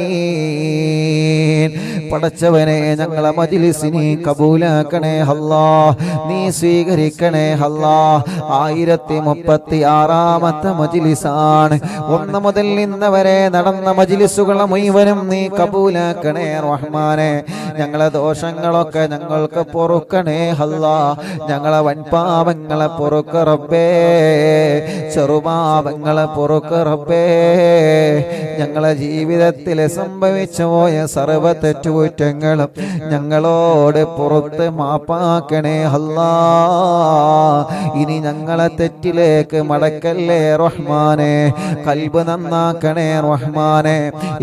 للعالمين. പടച്ചവനെ, ഞങ്ങളെ മജ്‌ലിസിനെ കബൂലാക്കണേ അല്ലാഹ്, നീ സ്വീകരിക്കണേ അല്ലാഹ്. 1036ാമത്തെ മജ്‌ലിസാണ്. 1 മുതൽ ഇന്ന് വരെ നടന്ന മജ്‌ലിസുകളെ മുഴുവനും നീ കബൂലാക്കണേ റഹ്മാനെ. ഞങ്ങളെ ദോഷങ്ങളൊക്കെ ഞങ്ങൾക്ക് പൊറുക്കണേ അല്ലാഹ്. ഞങ്ങളെ വൻപാപങ്ങളെ പൊറുക്ക് റബ്ബേ, ചെറുപാപങ്ങളെ പൊറുക്ക് റബ്ബേ. ഞങ്ങളെ ജീവിതത്തിൽ സംഭവിച്ചു പോയ സർവ്വ തെറ്റുകുറ്റങ്ങളും ഞങ്ങളോട് പുറത്ത് മാപ്പാക്കണേ അല്ലാഹ്. ഇനി ഞങ്ങളെ തെറ്റിലേക്ക് മടക്കല്ലേ റഹ്മാനെ. ഖൽബ് നന്നാക്കണേ റഹ്മാനെ.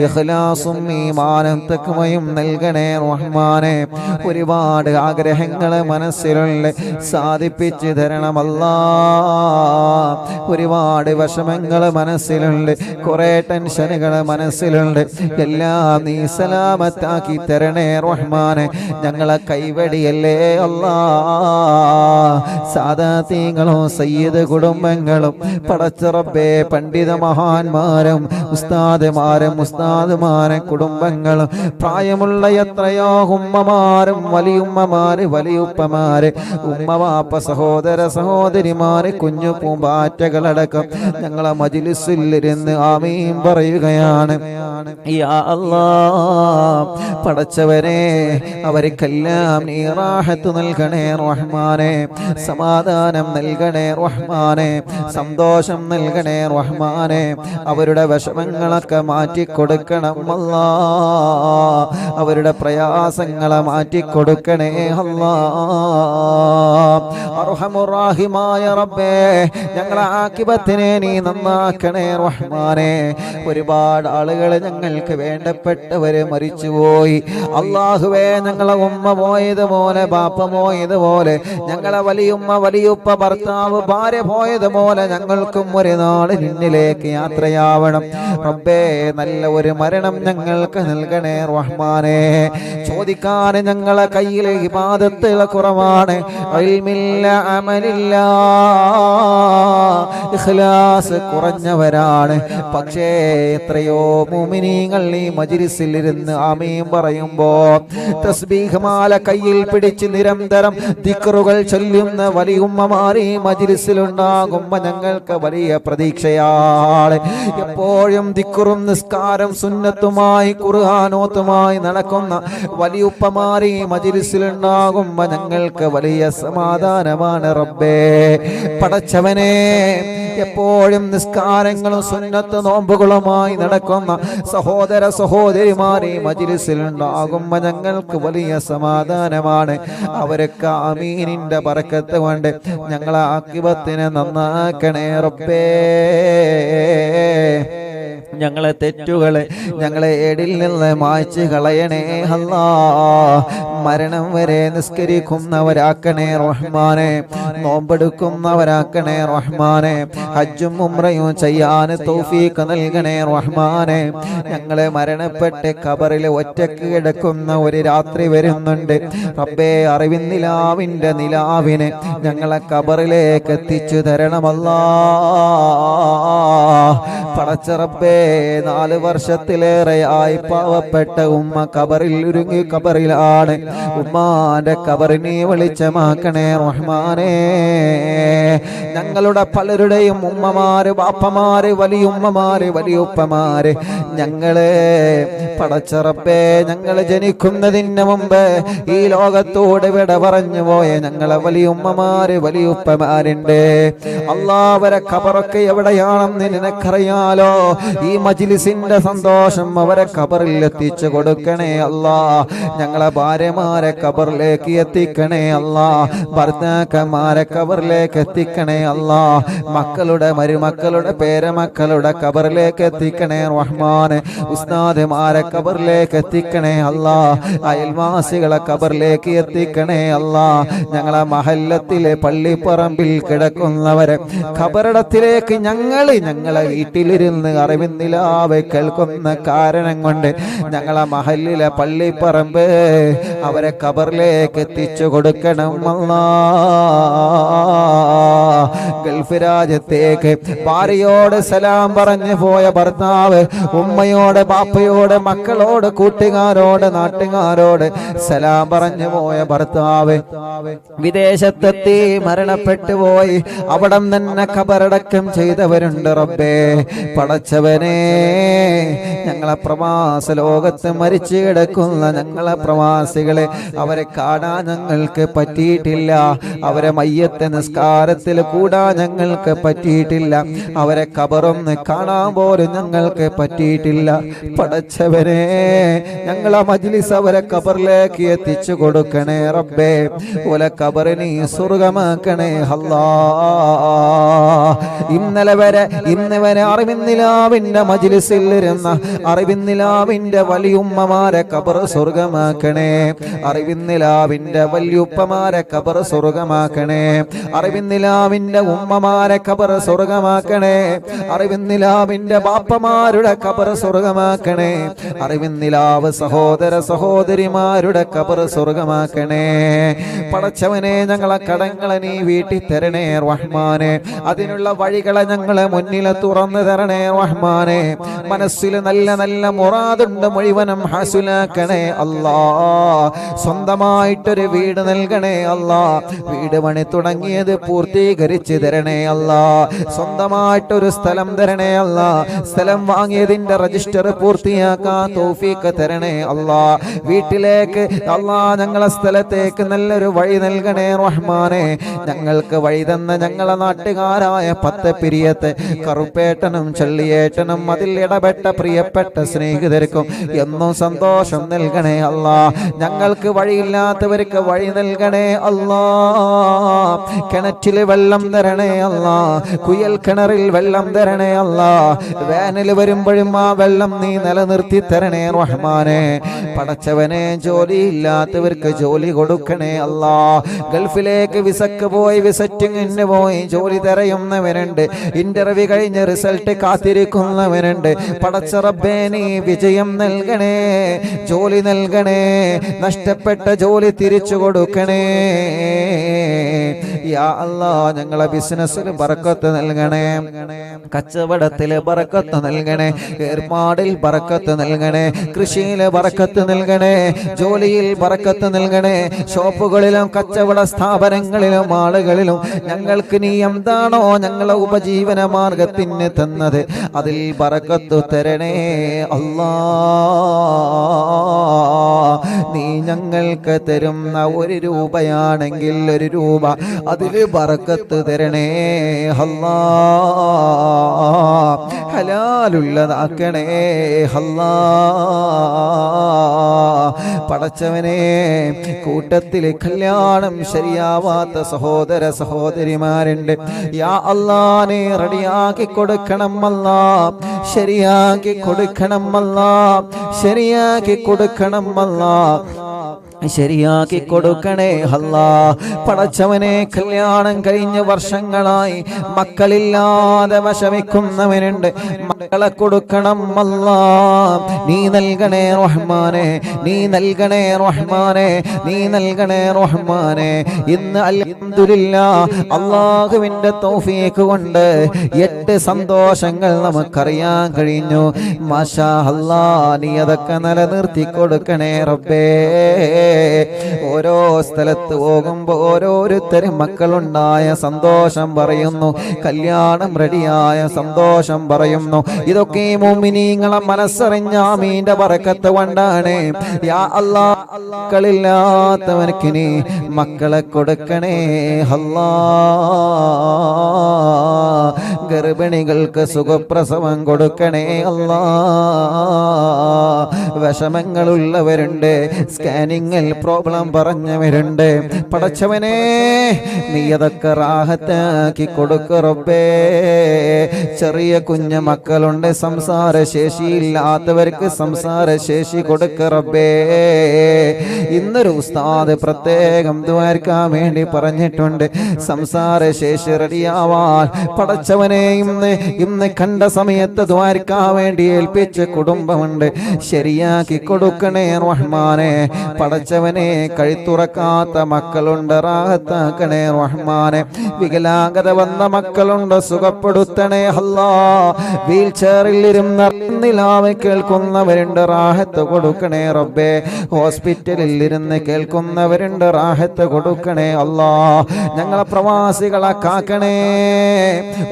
ഇഖ്ലാസും ഈമാനും തഖ്വയും നൽകണേ റഹ്മാനെ. ഒരുപാട് ആഗ്രഹങ്ങൾ മനസ്സിലുള്ള സാധിപ്പിച്ചു തരണമല്ലാ. ഒരുപാട് വിഷമങ്ങൾ മനസ്സിലുണ്ട്, കുറെ ടെൻഷനുകൾ മനസ്സിലുണ്ട്. എല്ലാം നീ സലാമത്താക്കി തരണേ റഹ്മാനെ. ഞങ്ങളെ കൈവടിയല്ലേ അല്ലാ. സാദാതീങ്ങളും സയ്യിദ് കുടുംബങ്ങളും പടച്ച റബ്ബേ, പണ്ഡിത മഹാന്മാരും ഉസ്താദുമാരും കുടുംബങ്ങളും പ്രായമുള്ള എത്രയോ ഉമ്മമാരും വലിയുമ്മമാര് വലിയുപ്പമാര് ഉമ്മവാപ്പ സഹോദര സഹോദരിമാര് കുഞ്ഞു പൂമ്പാറ്റകളടക്കം ഞങ്ങളെ മജ്‌ലിസിലിരുന്ന് ആമീൻ പറയുകയാണ്. യാ അല്ലാഹ്, പടച്ചവനെ, അവർക്കെല്ലാം നീ റാഹത്ത് നൽകണേ റഹ്മാനെ. സമാധാനം നൽകണേ റഹ്മാനെ. സന്തോഷം നൽകണേ റഹ്മാനെ. അവരുടെ വിഷമങ്ങളൊക്കെ മാറ്റിക്കൊടുക്കണം അല്ലാഹ്. അവരുടെ പ്രയാസങ്ങളെ മാറ്റിക്കൊടുക്കണേ അല്ലാഹ്. അർഹമുർ-റഹീമായ റബ്ബേ, ഞങ്ങളെ ആഖിബത്തിനെ നീ നന്നാക്കണേ റഹ്മാനെ. ഒരുപാട് ആളുകൾ ഞങ്ങൾക്ക് വേണ്ടപ്പെട്ടവര് മരിച്ചുപോയി അല്ലാഹുവേ. ഞങ്ങളെ ഉമ്മ പോയതുപോലെ, ബാപ്പ പോയതുപോലെ, ഞങ്ങളെ വലിയുമ്മ വലിയുപ്പ ഭർത്താവ് ഭാര്യ പോയതുപോലെ ഞങ്ങൾക്കും ഒരു നാള് നിന്നിലേക്ക് യാത്രയാവണം റബ്ബേ. നല്ല ഒരു മരണം ഞങ്ങൾക്ക് നൽകണേ റഹ്മാനെ. ചോദിക്കാൻ ഞങ്ങളെ കയ്യിൽ ഇബാദത്തുകൾ കുറവാണ്, ഇൽമില്ല, അമലില്ല. ഇഖ്ലാസ് കുറഞ്ഞവരാണ്. പക്ഷേ എത്രയോ മുഅ്മിനീങ്ങൾ ഈ മജ്ലിസിൽ ഇരുന്ന് ആമീൻ പറയുമ്പോ തസ്ബീഹ് മാല കയ്യിൽ പിടിച്ച് നിരന്തരം ദിക്റുകൾ ചൊല്ലുന്ന വലിയുമ്മമാർ ഈ മജ്ലിസിലുണ്ടാകുമ്പോ ഞങ്ങൾക്ക് വലിയ പ്രതീക്ഷയാണ്. എപ്പോഴും ദിക്റും നിസ്കാരം സുന്നത്തുമായി ഖുർആനോത്തുമായി നടക്കുന്ന വലിയുപ്പമാർ ഈ മജ്ലിസിലുണ്ടാകുമ്പോ ഞങ്ങൾക്ക് വലിയ സമാധാനമാണ് റബ്ബേ. പടച്ചവനെ, എപ്പോഴും നിസ്കാരങ്ങളും സുന്നത്ത് നോമ്പുകളുമായി നടക്കുന്ന സഹോദര സഹോദരിമാർ ഈ മജ്ലിസിലുണ്ടാകുമ്പോ ഞങ്ങൾക്ക് വലിയ സമാധാനമാണ്. അവരൊക്കെ ആമീനിന്റെ ബറക്കത്ത് കൊണ്ട് ഞങ്ങളെ ആഖിബത്തിനെ നന്നാക്കണേ റബ്ബേ. ഞങ്ങളെ തെറ്റുകളെ ഞങ്ങളെ ഏടിൽ നിന്ന് മായ്ച്ച് കളയണേ അല്ലാ. മരണം വരെ നിസ്കരിക്കുന്നവരാക്കണേ റഹ്മാനെ, നോമ്പെടുക്കുന്നവരാക്കണേ റഹ്മാനെ, ഹജ്ജും ഉംറയും ചെയ്യാൻ തൗഫീഖ് നൽകണേ റഹ്മാനെ. ഞങ്ങളെ മരണപ്പെട്ട് ഖബറിൽ ഒറ്റക്ക് കിടക്കുന്ന ഒരു രാത്രി വരുന്നുണ്ട് റബ്ബേ. അറിവിൻ നിലാവിന്റെ നിലാവിനെ ഞങ്ങളെ ഖബറിലേക്ക് എത്തിച്ചു തരണമല്ലാ. പടച്ച റബ്ബേ, 4 വർഷത്തിലേറെയായി പാവപ്പെട്ട ഉമ്മ ഖബറിൽ ഒരുങ്ങി ഖബറിലാണ്. ഉമ്മാന്റെ ഖബറിനെ വെളിച്ചമാക്കണേ റഹ്മാനേ. ഞങ്ങളുടെ പലരുടെയും ഉമ്മമാര്, ബാപ്പമാര്, വലിയുമ്മമാര്, വലിയുപ്പമാര്, ഞങ്ങളെ പടച്ച റബ്ബേ, ഞങ്ങള് ജനിക്കുന്നതിന് മുമ്പ് ഈ ലോകത്തോട് വിട പറഞ്ഞു പോയ ഞങ്ങളെ വലിയുമ്മമാര്, വലിയുപ്പമാരുണ്ട് അല്ലാ. അവരെ ഖബറൊക്കെ എവിടെയാണെന്ന് നിനക്കറിയാലോ. ഈ മജ്ലിസിന്റെ സന്തോഷം അവരെ ഖബറിൽ എത്തിച്ചു കൊടുക്കണേ അല്ലാ. ഞങ്ങളെ ഭാര്യമാരെ ഖബറിലേക്ക് എത്തിക്കണേ അല്ലാ. ഭർത്താക്കന്മാരെ ഖബറിലേക്ക് എത്തിക്കണേ അല്ലാ. മക്കളുടെ, മരുമക്കളുടെ, പേരമക്കളുടെ ഖബറിലേക്ക് എത്തിക്കണേ റഹ്മാനെ. ഉസ്താദുമാരെ ഖബറിലേക്ക് എത്തിക്കണേ അല്ലാ. അയൽവാസികളെ ഖബറിലേക്ക് എത്തിക്കണേ അല്ലാ. ഞങ്ങളെ മഹല്ലത്തിലെ പള്ളിപ്പറമ്പിൽ കിടക്കുന്നവരെ ഖബറിടത്തിലേക്ക് ഞങ്ങളെ വീട്ടിലിരുന്ന് അറിവിൻ നിലാവ് കേൾക്കുന്ന കാരണം കൊണ്ട് ഞങ്ങളെ മഹല്ലിലെ പള്ളിപ്പറമ്പ് അവരെ ഖബറിലേക്ക് എത്തിച്ചു കൊടുക്കണം അല്ലാ. ഗൾഫ് രാജ്യത്തേക്ക് ഭാര്യയോട് സലാം പറഞ്ഞു പോയ ഭർത്താവ് ഉമ്മയോട്, ബാപ്പയോട്, മക്കളോട്, കൂട്ടുകാരോട്, നാട്ടുകാരോട് സലാം പറഞ്ഞു പോയ ഭർത്താവ് വിദേശത്തെത്തി മരണപ്പെട്ടു പോയി. അവിടം തന്നെ ഖബറടക്കം ചെയ്തവരുണ്ട് റബ്ബേ. പടച്ചവനെ, ഞങ്ങളെ പ്രവാസ ലോകത്ത് മരിച്ചു കിടക്കുന്ന ഞങ്ങളെ പ്രവാസികളെ അവരെ കാണാൻ ഞങ്ങൾക്ക് പറ്റിയിട്ടില്ല. അവരെ മയ്യത്ത് നിസ്കാരത്തിൽ കൂടാൻ ഞങ്ങൾക്ക് പറ്റിയിട്ടില്ല. അവരെ ഖബറൊന്ന് കാണാൻ പോലും ഞങ്ങൾക്ക് പറ്റിയിട്ടില്ല. പടച്ചവനെ, ഞങ്ങളെ മജ്ലിസ് അവരെ ഖബറിലേക്ക് എത്തിച്ചു കൊടുക്കണേ റബ്ബേ. ഓലെ ഖബറിനെ സ്വർഗമാക്കണേ അല്ലാ. ഇന്ന് വരെ അറിവിൻ നിലാവിന്റെ മജ്ലിസിൽ ഇരുന്ന അറിവിൻ നിലാവിന്റെ വലിയുമ്മമാരെ ഖബർ സ്വർഗമാക്കണേ. അറിവിൻ നിലാവിന്റെ വലിയുപ്പമാരെ ഖബർ സ്വർഗമാക്കണേ. അറിവിൻ നിലാവിന്റെ ഉമ്മമാരെ ഖബർ സ്വർഗമാക്കണേ. അറിവിൻ നിലാവിന്റെ ബാപ്പമാരുടെ ഖബർ സ്വർഗമാക്കണേ. അറിവിൻ നിലാവ് സഹോദര സഹോദരിമാരുടെ ഖബർ സ്വർഗമാക്കണേ. പടച്ചവനെ, ഞങ്ങളെ കടങ്ങളെ നീ വീട്ടി തരണേ റഹ്മാനെ. അതിനുള്ള വഴികളെ ഞങ്ങളെ മുന്നിൽ തുറന്നു തരണേ റഹ്മാനെ. മനസ്സിൽ നല്ല നല്ല മുറാദുണ്ട് മുഴുവനും ഹാസുലാക്കണേ അല്ലാ. സ്വന്തമായിട്ടൊരു വീട് നൽകണേ അല്ലാ. വീട് പണി തുടങ്ങിയത് പൂർത്തീകരിച്ച് തരണേ അല്ലാ. സ്വന്തമായിട്ടൊരു സ്ഥലം തരണേ അല്ലാ. സ്ഥലം വാങ്ങിയതിന്റെ രജിസ്റ്റർ പൂർത്തിയാക്കാൻ തൗഫീഖ് തരണേ അല്ലാ. വീട്ടിലേക്ക് അല്ലാ, ഞങ്ങളെ സ്ഥലത്തേക്ക് നല്ലൊരു വഴി നൽകണേ റഹ്മാനെ. ഞങ്ങൾക്ക് വഴി തന്ന ഞങ്ങളെ നാട്ടുകാരായ 10 പിരിയത്തെ കറുപ്പേട്ടനും ചള്ളിയേട്ടനും അതിൽ ഇടപെട്ട പ്രിയപ്പെട്ട സ്നേഹിതർക്കും എന്നും സന്തോഷം നൽകണേ അല്ലാ. ഞങ്ങൾക്ക് വഴിയില്ലാത്തവർക്ക് വഴി നൽകണേ അല്ലാ. കിണറ്റിൽ വെള്ളം തരണേ അല്ലാ. കുയൽ കിണറിൽ വെള്ളം തരണേ അല്ലാ. വേനൽ വരുമ്പോഴും ആ വെള്ളം നീ നിലനിർത്തി തരണേ റഹ്മാനെ. പടച്ചവനെ, ജോലിയില്ലാത്തവർക്ക് ജോലി കൊടുക്കണേ അല്ലാ. ഗൾഫിലേക്ക് വിസക്ക് പോയി, വിസിറ്റിങ്ങിന് പോയി ജോലി തിരയുന്നവരുണ്ട്. ഇന്റർവ്യൂ കഴിഞ്ഞ് റിസൾട്ട് കാത്തിരിക്കുന്നവരുണ്ട്. പടച്ച റബ്ബേ, നീ വിജയം നൽകണേ, ജോലി നൽകണേ, നഷ്ടപ്പെട്ട ജോലി തിരിച്ചു കൊടുക്കണേ. യാ അല്ലാ ഞങ്ങളെ ബിസിനസ്സിൽ ബറക്കത്ത് നൽകണേ, കച്ചവടത്തിൽ ബറക്കത്ത് നൽകണേ, ഏർപ്പാടിൽ ബറക്കത്ത് നൽകണേ, കൃഷിയിൽ ബറക്കത്ത് നൽകണേ, ജോലിയിൽ ബറക്കത്ത് നൽകണേ, ഷോപ്പുകളിലും കച്ചവട സ്ഥാപനങ്ങളിലും ആളുകളിലും ഞങ്ങൾക്ക് നീ എന്താണോ ഞങ്ങളെ ഉപജീവന മാർഗത്തിന് തന്നത് അതിൽ ബറക്കത്ത് തരണേ അല്ലാ. നീ ഞങ്ങൾക്ക് തരുന്ന 1 രൂപയാണെങ്കിൽ 1 രൂപ അതിൽ ബറക്കത്ത് തരണേ അല്ലാ. ഹലാലുള്ളതാക്കണേ അല്ലാ. പടച്ചവനെ, കൂട്ടത്തിൽ കല്യാണം ശരിയാവാത്ത സഹോദര സഹോദരിമാരുണ്ട്. യാ അല്ലാ നീ റെഡിയാക്കി കൊടുക്കണം അല്ലാ, ശരിയാക്കി കൊടുക്കണം അല്ലാ, ശരിയാക്കി കൊടുക്കണം അല്ലാ, ശരിയാക്കി കൊടുക്കണേ അല്ലാ. പടച്ചവനെ, കല്യാണം കഴിഞ്ഞ വർഷങ്ങളായി മക്കളില്ലാതെ വിഷമിക്കുന്നവനുണ്ട്, മക്കളെ കൊടുക്കണം അല്ലാ. നീ നൽകണേ റഹ്മാനെ, നീ നൽകണേ റഹ്മാനെ, നീ നൽകണേ റഹ്മാനെ. ഇന്ന് അൽഹംദുലില്ലാഹ് അല്ലാഹുവിന്റെ തൗഫീഖ് കൊണ്ട് 8 സന്തോഷങ്ങൾ നമുക്കറിയാൻ കഴിഞ്ഞു. മാഷാ അല്ലാ, നീ അതൊക്കെ നിലനിർത്തി കൊടുക്കണേ റബ്ബേ. ഓരോ സ്ഥലത്ത് പോകുമ്പോൾ ഓരോരുത്തരും മക്കളുണ്ടായ സന്തോഷം പറയുന്നു, കല്യാണം റെഡിയായ സന്തോഷം പറയുന്നു. ഇതൊക്കെ മുഅ്മിനീങ്ങളെ മനസ്സറിഞ്ഞ ആമീന്റെ ബറക്കത്ത് കൊണ്ടാണ്. യാ അല്ലാ, മക്കളില്ലാത്തവർക്ക് നീ മക്കളെ കൊടുക്കണേ അല്ലാ. ഗർഭിണികൾക്ക് സുഖപ്രസവം കൊടുക്കണേ അല്ലാ. വിഷമങ്ങളുള്ളവരുണ്ട്, സ്കാനിങ്ങിൽ പ്രോബ്ലം പറഞ്ഞവരുണ്ട്. പടച്ചവനെ, നീ അതൊക്കെ റാഹത്താക്കി കൊടുക്ക് റബ്ബേ. ചെറിയ കുഞ്ഞു മക്കളുണ്ട്, സംസാര ശേഷിയില്ലാത്തവർക്ക് സംസാര ശേഷി കൊടുക്ക് റബ്ബേ. ഇന്നൊരു ഉസ്താദ് പ്രത്യേകം ദുആർക്കാൻ വേണ്ടി പറഞ്ഞിട്ടുണ്ട്, സംസാര ശേഷി റെഡിയാവാൻ. പടച്ചവനെ, ഇന്ന് കണ്ട സമയത്ത് ദുആർക്കാൻ വേണ്ടി ഏൽപ്പിച്ച കുടുംബമുണ്ട്, ശരിയാക്കി കൊടുക്കണേ റഹ്മാനെ. പടച്ചവനെ, കഴുത്തുറക്കാത്ത മക്കളുണ്ട്, റാഹത്താക്കണേ റഹ്മാനെ. വികലാംഗത വന്ന മക്കളുണ്ട്, സുഖപ്പെടുത്തണേ അല്ലാ. വീൽ ചെയറിൽ ഇരുന്ന് നിലാവ് കേൾക്കുന്നവരുണ്ട്, റാഹത്ത് കൊടുക്കണേ റബ്ബേ. ഹോസ്പിറ്റലിൽ ഇരുന്ന് കേൾക്കുന്നവരുണ്ട്, റാഹത്ത് കൊടുക്കണേ അല്ലാ. ഞങ്ങളെ പ്രവാസികളെ കാക്കണേ,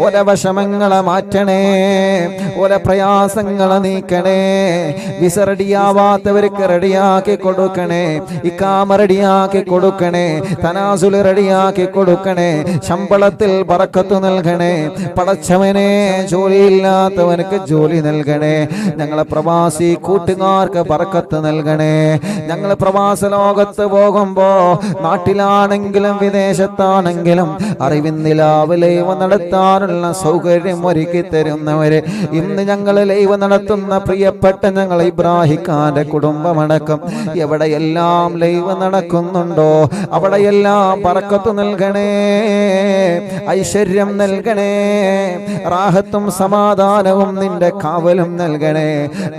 ഓരോ വിഷമങ്ങളെ മാറ്റണേ, ഓരോ പ്രയാസങ്ങളെ നീക്കണേ. വിസ റെഡിയാവാത്തവർക്ക് റെഡിയാക്കി കൊടുക്കണേ, ഇഖാമ റെഡിയാക്കി കൊടുക്കണേ, തനാസുൽ റെഡിയാക്കി കൊടുക്കണേ, ശമ്പളത്തിൽ ബറക്കത്ത് നൽകണേ. പടച്ചവനെ, ജോലിയില്ലാത്തവനക്ക് ജോലി നൽകണേ. ഞങ്ങളെ പ്രവാസി കൂട്ടുകാർക്ക് ബറക്കത്ത് നൽകണേ. ഞങ്ങൾ പ്രവാസ ലോകത്ത് പോകുമ്പോ നാട്ടിലാണെങ്കിലും വിദേശത്താണെങ്കിലും അറിവിൻ നിലാവ് ലൈവ് നടത്താനുള്ള സൗകര്യം ഒരുക്കി തരുന്നവര്, ഇന്ന് ഞങ്ങൾ ലൈവ് നടത്തുന്ന പ്രിയപ്പെട്ട ഞങ്ങൾ ഇബ്രാഹിഖാന്റെ കുടുംബമടക്കം എവിടെയെല്ലാം ലൈവ് നടക്കുന്നുണ്ടോ അവിടെയെല്ലാം ബറക്കത്ത് നൽകണേ, ഐശ്വര്യം നൽകണേ, റാഹത്തും സമാധാനവും നിന്റെ കാവലും നൽകണേ.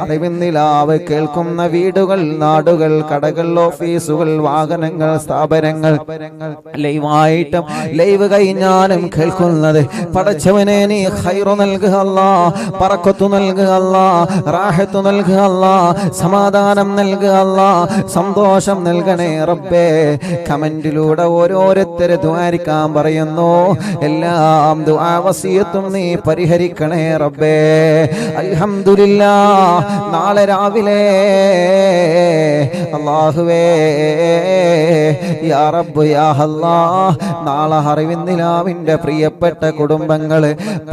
അറിവിൻ നിലാവ് കേൾക്കുന്ന വീടുകൾ, നാടുകൾ, കടകൾ, ഓഫീസുകൾ, വാഹനങ്ങൾ, സ്ഥാപനങ്ങൾ, ലൈവായിട്ടും ലൈവ് കഴിഞ്ഞാലും കേൾക്കുന്നത്, പടച്ചവനെ നീ ഖൈറു നൽകുക അല്ലാ, ബറക്കത്ത് നൽകുക അല്ലാ, റാഹത്ത് നൽകുക അല്ലാ, സമാധാനം നൽകുക അല്ലാ, സന്തോഷം നൽകണേ റബ്ബേ. കമന്റിലൂടെ ഓരോരുത്തരെ ദുആരിക്കാൻ പറയുന്നു, എല്ലാം ദുആ വസിയത്തും നീ പരിഹരിക്കണേ റബ്ബേ. അൽഹംദുലില്ലാഹ്, നാളെ രാവിലെ അല്ലാഹുവേ യാ റബ്ബ് യാ അല്ലാഹ്, നാളെ അറിവിൻ നിലാവിന്റെ പ്രിയപ്പെട്ട കുടുംബങ്ങൾ,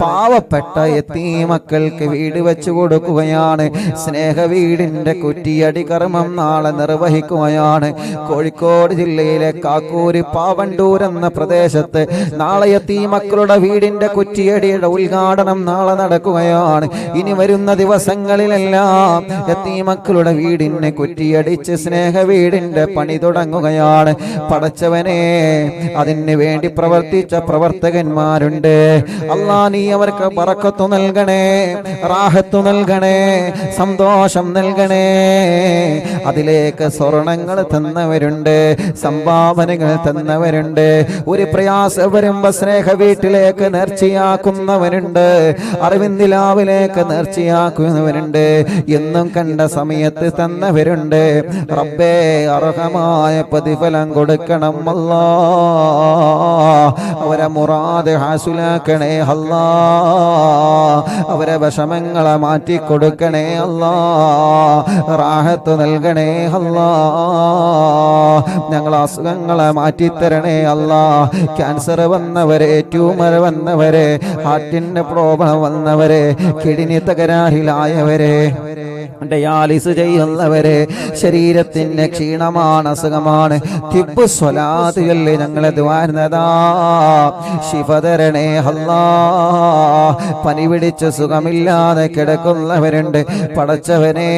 പാവപ്പെട്ട യതീമക്കൾക്ക് വീട് വെച്ചു കൊടുക്കുകയാണ്. സ്നേഹ വീടിന്റെ കുറ്റിയടി കർമ്മം നാളെ നിർവഹിക്കുകയാണ്. കോഴിക്കോട് ജില്ലയിലെ കാക്കൂര് പാവണ്ടൂർ എന്ന പ്രദേശത്ത് നാളെ യതീമക്കളുടെ വീടിന്റെ കുറ്റിയടിയുടെ ഉദ്ഘാടനം നാളെ നടക്കുകയാണ്. ഇനി വരുന്ന ദിവസങ്ങളിലെല്ലാം യതീമക്കളുടെ വീടിന് കുറ്റിയടിച്ച് സ്നേഹ വീടിന്റെ പണി തുടങ്ങുകയാണ്. പടച്ചവനെ, അതിന് വേണ്ടി പ്രവർത്തിച്ച പ്രവർത്തകന്മാരുണ്ട്. അല്ലാ, നീ അവർക്ക് ബറക്കത്ത് നൽകണേ, റാഹത്ത് നൽകണേ, സന്തോഷം നൽകണേ. അതിലേക്ക് സ്വർണങ്ങൾ തന്നവരുണ്ട്, സംഭാവനകൾ തന്നവരുണ്ട്. ഒരു പ്രയാസം വരുമ്പോ സ്നേഹ വീട്ടിലേക്ക് നേർച്ചയാക്കുന്നവരുണ്ട്, അറിവിന്ദിലാവിലേക്ക് നേർച്ചയാക്കുന്നവരുണ്ട്, എന്നും കണ്ട സമയത്ത് തന്നവരുണ്ട്. റബ്ബേ അർഹമായ പ്രതിഫലം കൊടുക്കണം അല്ലാ, അവരെ മുറാദ് ഹാസുലാക്കണേ അല്ലാ, അവരെ വിഷമങ്ങളെ മാറ്റിക്കൊടുക്കണേ അല്ലാ, റാഹത്ത് നൽകണേ അല്ലാ, ഞങ്ങളെ അസുഖങ്ങളെ മാറ്റിത്തരണേ അല്ലാ. ക്യാൻസർ വന്നവരെ, ട്യൂമർ വന്നവരെ, ഹാർട്ടിന് പ്രോബ്ലം വന്നവരെ, കിഡ്നി തകരാറിലായവരെ, ഡയാലിസ് ചെയ്യുന്നവരെ, ശരീരത്തിന് ക്ഷീണമാണ്, അസുഖമാണ്, തിബ്ബ് സ്വലാത്തുകളിൽ ഞങ്ങളെ ദ്വാരുന്നതാ ശിഫ തരണേ അല്ലാ. പനി പിടിച്ച് സുഖമില്ലാതെ കിടക്കുന്നവരുണ്ട്, പടച്ചവനെ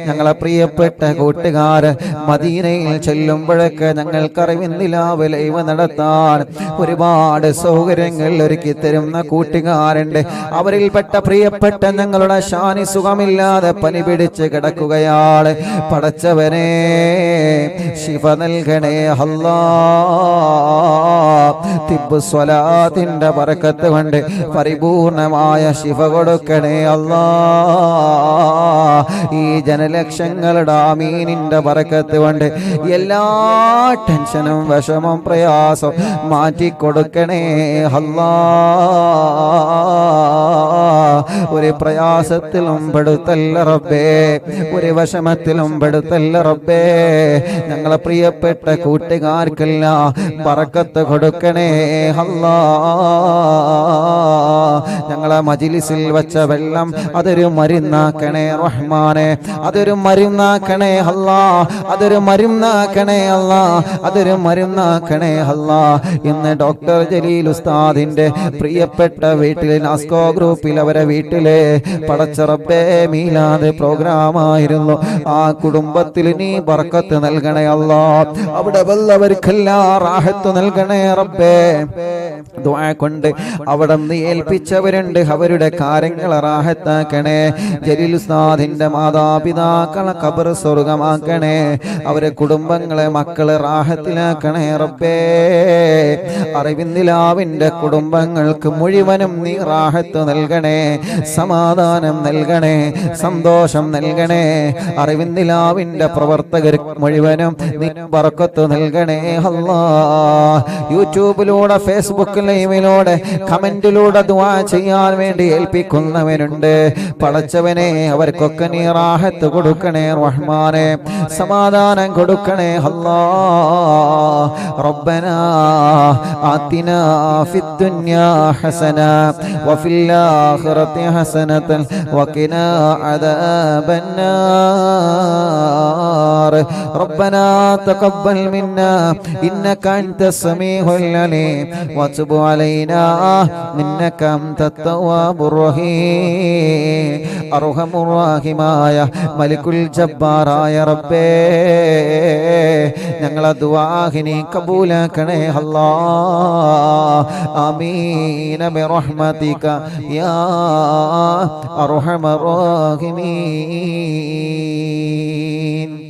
ഞങ്ങളെ പ്രിയപ്പെട്ട കൂട്ടുകാർ മദീനയിൽ ചെല്ലുമ്പോഴൊക്കെ ഞങ്ങൾക്കറിവിന്നിലാവ് ലൈവ് നടത്താൻ ഒരുപാട് സൗകര്യങ്ങൾ ഒരുക്കി തരുന്ന കൂട്ടുകാരുണ്ട്. അവരിൽപ്പെട്ട പ്രിയപ്പെട്ട ഞങ്ങളുടെ ഷാനി സുഖമില്ലാതെ പനി പിടിച്ച് കിടക്കുകയാണ്, പടച്ചവനെ ശിഫ നൽകണേ അല്ലാ. തിബ്ബ് സ്വലാത്തിന്റെ ബറക്കത്ത് കൊണ്ട് പരിപൂർണമായ ശിഫ കൊടുക്കണേ അല്ലാ. ഈ ജനലക്ഷങ്ങളുടെ ആമീനിന്റെ ബറക്കത്ത് കൊണ്ട് എല്ലാ ടെൻഷനും വിഷമം പ്രയാസം മാറ്റിക്കൊടുക്കണേ അല്ലാ. ഒരു പ്രയാസത്തിലും പെടുത്തല്ല റബ്ബേ, ഒരു വിഷമത്തിലും പെടുത്തല്ല റബ്ബേ. ഞങ്ങളെ പ്രിയപ്പെട്ട കൂട്ടുകാർക്കെല്ലാം ബറക്കത്ത് കൊടുക്കണേ അല്ലാ. ഞങ്ങളെ മജ്‌ലിസിൽ വെച്ച വെള്ളം അതൊരു മരുന്നാക്കണേ റഹ്മാനെ, അതൊരു മരുന്നാക്കണേ അല്ലാ, അതൊരു മരുന്നാക്കണേ അല്ലാ, അതൊരു മരുന്നാക്കണേ അല്ലാ. ഇന്ന് ഡോക്ടർ ജലീൽ ഉസ്താദിന്റെ പ്രിയപ്പെട്ട വീട്ടിൽ നാസ്കോ ഗ്രൂപ്പിൽ അവരെ വീട്ടിലെ പടച്ച റബ്ബേ മീലാദ് പ്രോഗ്രാമായിരുന്നു. ആ കുടുംബത്തിൽ നീ ബർക്കത്ത് നൽകണേ അല്ലാ, അവിടെ വല്ലവർക്കെല്ലാം റാഹത്ത് നൽകണേ റബ്ബേ. ദുആ കൊണ്ട് അവിടെ നീ ഏൽപ്പിച്ചവരുണ്ട്, അവരുടെ കാര്യങ്ങൾ റാഹത്താക്കണേ. ജലീൽ ഉസ്താദിന്റെ മാതാപിതാക്കളെ ഖബർ സ്വർഗമാക്കണേ, അവരെ കുടുംബങ്ങളെ മക്കളെ റാഹത്തിലാക്കണേ റബ്ബേ. അറിവിന്ദിലാവിന്റെ കുടുംബങ്ങൾക്ക് മുഴുവനും നീ റാഹത്ത് നൽകണേ, സമാധാനം നൽകണേ, സന്തോഷം നൽകണേ. അറിവിന്ദിലാവിന്റെ പ്രവർത്തകർ മുഴുവനും നീ ബർക്കത്ത് നൽകണേ അല്ലാ. യൂട്യൂബിലൂടെ, ഫേസ്ബുക്ക് ലൈവിലൂടെ, കമന്റിലൂടെ ദുആ ചെയ്യാൻ വേണ്ടി ഏൽപ്പിക്കുന്നവരുണ്ട്, പടച്ചവനെ അവർക്കൊക്കെ നീ റാഹത്ത് കൊടുക്കണേ റഹ്മാനെ, സമാധാനം കൊടുക്കണേ അല്ലാ. റബ്ബനാ ആതിനാ ഫിദ്ദുനിയാ ഹസന വഫിൽ ആഖിറതി ഹസനതൻ വഖിനാ അദാബന്നാർ. റബ്ബനാ തഖബ്ബൽ മിന്നാ ഇന്നക അൻതസ് സമീഉൽ അലീം വതുബ് അലൈനാ ഇന്നക അൻതത് തവ്വാബുർ റഹീം. അർഹമുർ റഹീമായ മലിക്കുൽ ജബ്ബാറായ റബ്ബേ, ഞങ്ങളെ ദുആഹിനെ കബൂലാക്കണേ അല്ലാ. ആമീൻ ബിറഹ്മതിക യാ അർഹമർ റഹീമീൻ.